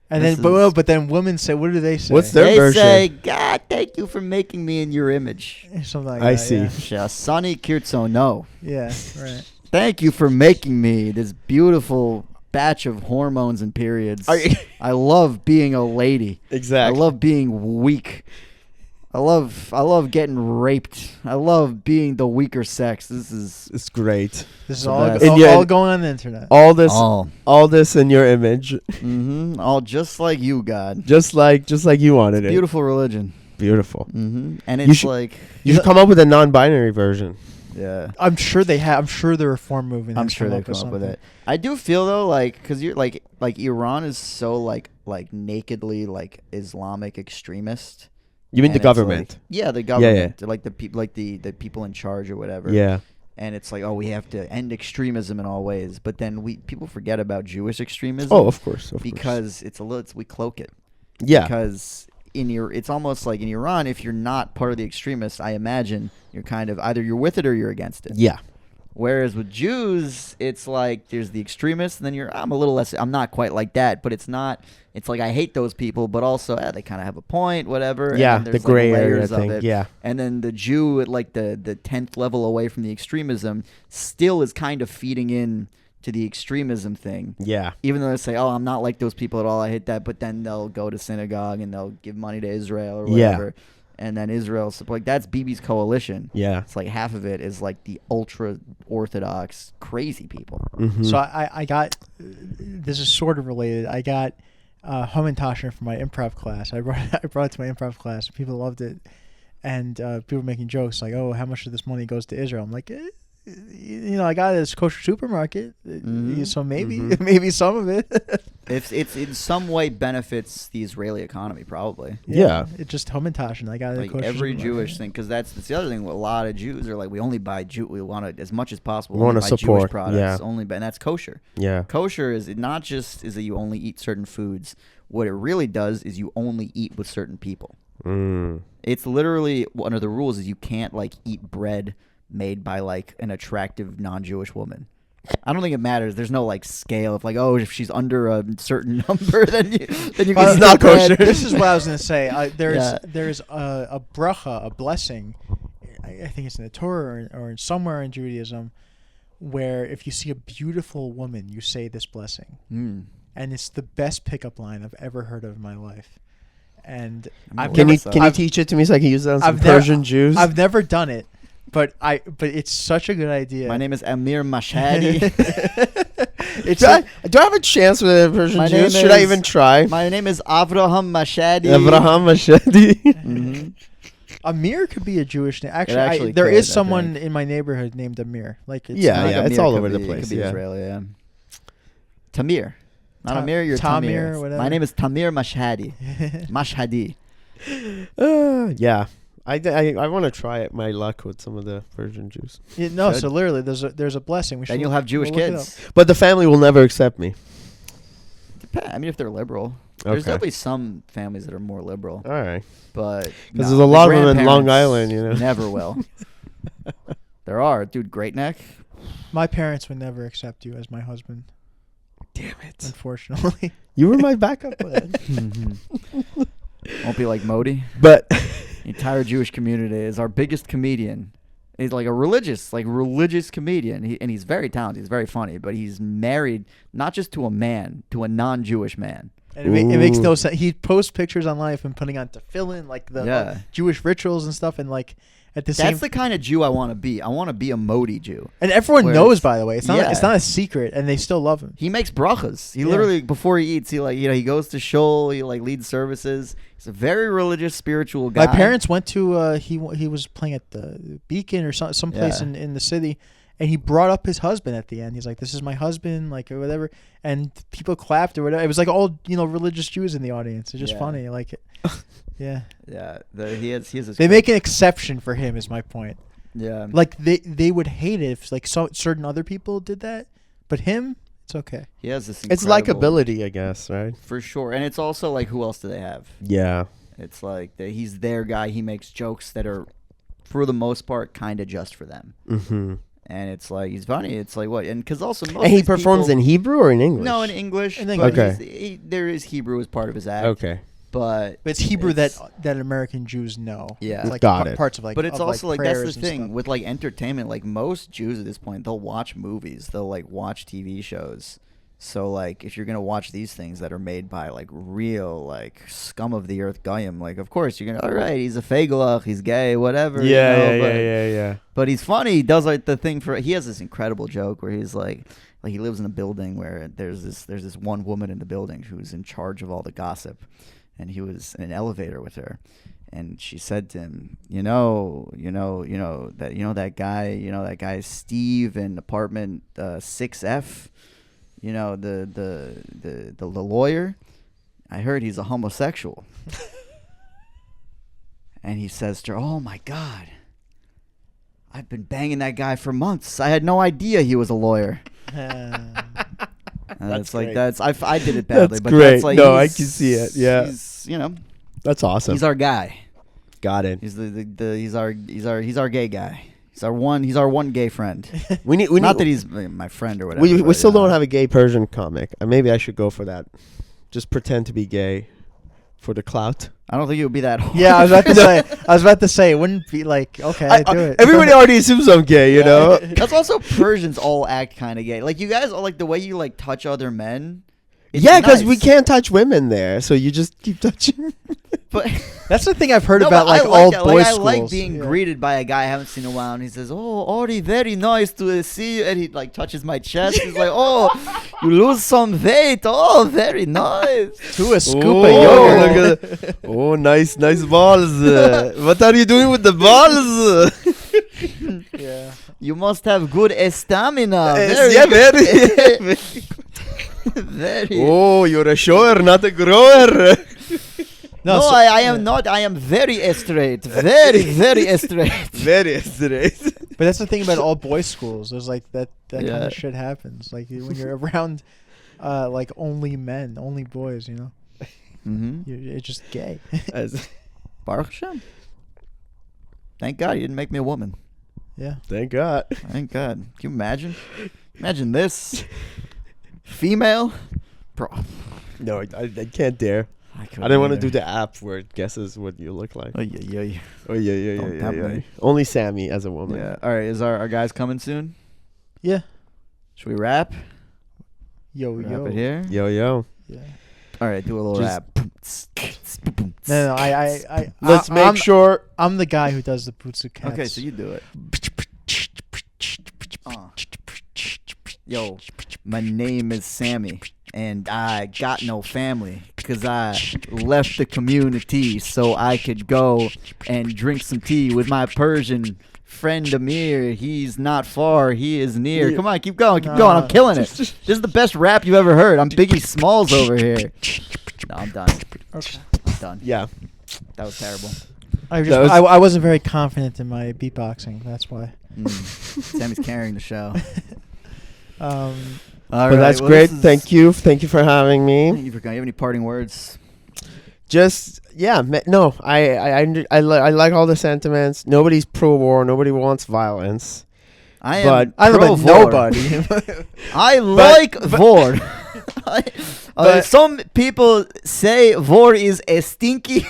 And This then, is- but then women say, what do they say? What's their They version? say, God, thank you for making me in your image. Something like I that, see. Shasani kirtzo no. Yeah, right. Thank you for making me this beautiful batch of hormones and periods. Are you- I love being a lady. Exactly. I love being weak. I love getting raped. I love being the weaker sex. This is It's great. This is the all, best. And yet- all going on the internet. All this, all. all this in your image, All just like you, God. just like you wanted it. Beautiful religion. Beautiful. And You it's should- like, You should come up with a non-binary version. yeah. I'm sure they have. I'm sure the reform movement. I'm has sure they've come up with something. it. I do feel though, like, because you're like Iran is so like nakedly like Islamic extremist. You mean And the it's government? like- yeah, the government. They're like the people, like the people in charge or whatever. Yeah. And it's like, oh, we have to end extremism in all ways. But then people forget about Jewish extremism. Oh, of course. because we cloak it. Yeah. Because it's almost like in Iran, if you're not part of the extremists, I imagine you're kind of either you're with it or you're against it. Yeah. Whereas with Jews, it's like there's the extremists, and then I'm a little less. I'm not quite like that, but it's not. It's like I hate those people, but also they kind of have a point, whatever. Yeah, and then the there's, gray like, area layers of thing. it. Yeah. And then the Jew at like the 10th level away from the extremism still is kind of feeding in to the extremism thing. Yeah. Even though they say, "Oh, I'm not like those people at all. I hate that," but then they'll go to synagogue and they'll give money to Israel or Yeah. whatever. And then Israel's like that's Bibi's coalition. Yeah. It's like half of it is like the ultra orthodox crazy people. Mhm. So I got. This is sort of related. I got Hamantaschen for my improv class. I brought it to my improv class. People loved it, and people were making jokes like, "Oh, how much of this money goes to Israel?" I'm like, you know, I got it at this kosher supermarket, so maybe some of it. It's in some way benefits the Israeli economy, probably. Yeah. It's just Hamantaschen. I got it at Like kosher every supermarket. Jewish thing, because that's the other thing. A lot of Jews are like, we only buy we want to as much as possible. We only wanna buy Jewish support, products, yeah. and that's kosher. Yeah. Kosher is not just is that you only eat certain foods. What it really does is you only eat with certain people. Mm. It's literally one of the rules is you can't like eat bread made by like an attractive non-Jewish woman. I don't think it matters. There's no like scale of like, oh, if she's under a certain number, then you can It's eat not the bread. kosher. This is what I was going to say. Yeah. There's a bracha, a blessing. I think it's in the Torah or somewhere in Judaism, where if you see a beautiful woman, you say this blessing, and it's the best pickup line I've ever heard of in my life. And I've Can never, you teach it to me so I can use that on some Persian Jews? I've never done it, but it's such a good idea. My name is Amir Mashhadi. It's do I have a chance with a Persian My Jews? name Should I is- even try? My name is Avraham Mashhadi. Abraham Mashedi. Mhm. Amir could be a Jewish name. Actually, actually there could, is I someone think. in my neighborhood named Amir. Like it's Yeah, not- Like yeah, it's Amir all could over the be- place, Could be yeah. Israeli, yeah. Tamir. Not Ta- Amir, you're Tamir, Tamir. whatever. My name is Tamir Mashhadi. Mashhadi. Yeah. I want to try it, my luck with some of the Persian Jews. Yeah, no, Should. so literally, there's a blessing. We should Then you'll have Jewish we'll look it kids. But the family will never accept me. I mean, if they're liberal. There's Okay. definitely some families that are more liberal. All right. But Because no, there's a the lot of them in Long grandparents Island, you know. Never will. There are. Dude, Great Neck. up. My parents would never accept you as my husband. Damn it. unfortunately. You were my backup plan. Won't be like Modi. But The entire Jewish community is our biggest comedian. He's like a religious comedian, and he's very talented. He's very funny, but he's married not just to a man, to a non-Jewish man. And it makes no sense. He posts pictures online of him putting on tefillin, like the Jewish rituals and stuff, and like at the same. That's the kind of Jew I want to be. I want to be a Modi Jew. And everyone knows, by the way. It's not a secret, and they still love him. He makes brachas. He literally, before he eats, he goes to shul. He like leads services. He's a very religious, spiritual guy. My parents went to. He was playing at the Beacon or some place in the city. And he brought up his husband at the end. He's like, "This is my husband," like or whatever. And people clapped or whatever. It was like all religious Jews in the audience. It's just funny, like, yeah. He has. They make an exception for him. Is my point. Yeah. Like they would hate it if like certain other people did that, but him, it's okay. He has this. It's likability, I guess, right? For sure, and it's also like, who else do they have? Yeah. It's like he's their guy. He makes jokes that are, for the most part, kind of just for them. Mm-hmm. And it's like, he's funny. It's like, what? And because also most and he performs in Hebrew or in English? No, in English. Okay. There is Hebrew as part of his act. Okay. But it's Hebrew that American Jews know. Yeah. Like Got it. Parts of like. But it's also like that's the thing stuff. with like entertainment. Like most Jews at this point, they'll watch movies. They'll like watch TV shows. So like, if you're gonna watch these things that are made by like real like scum of the earth goyim, like of course you're gonna, all right, he's a fegelach, he's gay, whatever. Yeah. But he's funny. He does like the thing he has this incredible joke where he's like he lives in a building where there's this one woman in the building who's in charge of all the gossip, and he was in an elevator with her, and she said to him, that guy Steve in apartment 6F. The lawyer, I heard he's a homosexual. And he says to her, "Oh my God, I've been banging that guy for months. I had no idea he was a lawyer." That's like, great. I did it badly. That's but great. That's like, no, I can see it. Yeah. He's, that's awesome. he's our guy. Got it. He's he's our gay guy. He's our one gay friend. We need Not that he's my friend or whatever. We still don't have a gay Persian comic. Maybe I should go for that. Just pretend to be gay for the clout. I don't think it would be that hard. Yeah, I was about to say it wouldn't be like, okay, do it. Everybody already assumes I'm gay, you know. That's also Persians all act kind of gay. Like you guys all like the way you like touch other men. Yeah, because we can't touch women there, so you just keep touching. But that's the thing I've heard about I like all that. boys I schools. like being greeted by a guy I haven't seen in a while, and he says, "Oh, Ori, very nice to see you," and he like touches my chest. He's like, "Oh, you lose some weight. Oh, very nice." To a scoop of yogurt. Look at oh, nice balls. What are you doing with the balls? Yeah. You must have good stamina. Very. Very. Oh, you're a shower, not a grower. No, I am not. I am very straight. Very, very straight. Very straight. But that's the thing about all boys schools. There's like that kind of shit happens. Like when you're around, like only men, only boys. Mm-hmm. It's just gay. Baruch Hashem. Thank God he didn't make me a woman. Yeah. Thank God. Thank God. Can you imagine? Imagine this. Female? Bro. No, I can't dare. I didn't want to do the app where it guesses what you look like. Oh, yeah. Oh, yeah. Don't tempt me. Only Sammy as a woman. Yeah. All right. Is our guys coming soon? Yeah. Should we rap? Yo. Wrap it here? Yo. Yeah. All right. Do a little rap. No. I Let's make sure. I'm the guy who does the Butsu Cats. Okay, so you do it. Yo, my name is Sammy, and I got no family, because I left the community so I could go and drink some tea with my Persian friend Amir. He's not far, he is near. Come on, keep going. I'm killing it. This is the best rap you've ever heard. I'm Biggie Smalls over here. No, I'm done. Okay. I'm done. Yeah. That was terrible. I wasn't very confident in my beatboxing. That's why. Sammy's carrying the show. All right, that's great. Thank you for having me. Thank you for coming. You have any parting words? Just no. I like all the sentiments. Nobody's pro-war. Nobody wants violence. I love nobody. I like war. Some people say war is a stinky.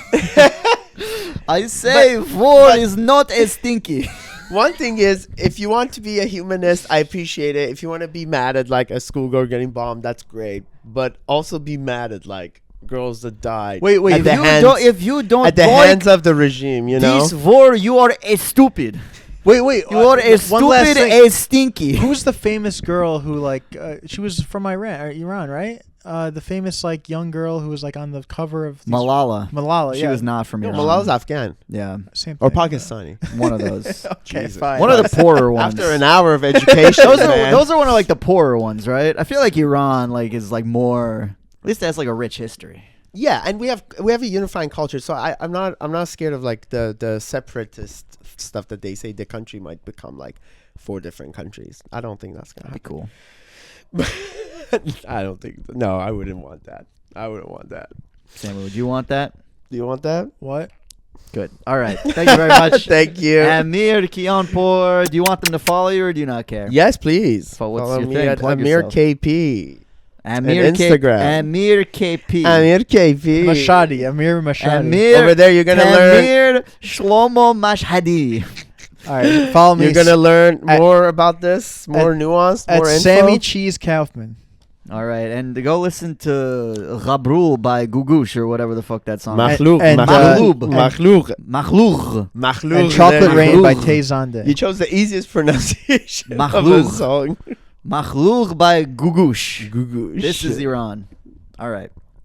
I say war is not a stinky. One thing is, if you want to be a humanist, I appreciate it. If you want to be mad at like a schoolgirl getting bombed, that's great. But also be mad at like girls that died. Wait, at If you don't at the like hands of the regime, you know. this war, you are a stupid. wait. You are a one last stupid, thing. a stinky. Who's the famous girl who like she was from Iran, right? The famous like young girl who was like on the cover of Malala. Malala. She Yeah, was not from No, Iran. Malala's Afghan Yeah, same or thing. Pakistani. one of those. Okay, Jesus. fine. One of the poorer ones. After an hour of education, those are one of like the poorer ones, right? I feel like Iran like is like more. At least that's like a rich history. Yeah, and we have a unifying culture, so I'm not scared of like the separatist stuff that they say the country might become like 4 different countries. I don't think that's gonna That'd be happen. cool. I don't think. No, I wouldn't want that. Samuel, would you want that? Do you want that? What? Good. All right. Thank you very much. Thank you. Amir, Kianpour, do you want them to follow you or do you not care? Yes, please. So what's Follow your me thing? at Plug Amir yourself. KP. Amir And Instagram. Amir KP. Amir KP. Mashadi, Amir Mashadi. Amir. Over there, you're gonna learn. Amir Shlomo Mashhadi. All right, follow me. You're gonna learn more about this, more nuanced, at more info. Sammy Cheese Kaufman. All right, and go listen to Ghabrul by Gugush or whatever the fuck that song is. Makhlouk. And, Makhlouk. Makhlouk. Makhlouk. And Chocolate There Rain you by go. Tay Zonde. You chose the easiest pronunciation of a Makhlouk. song. Makhlouk by Gugush. Gugush. This is Iran. All right.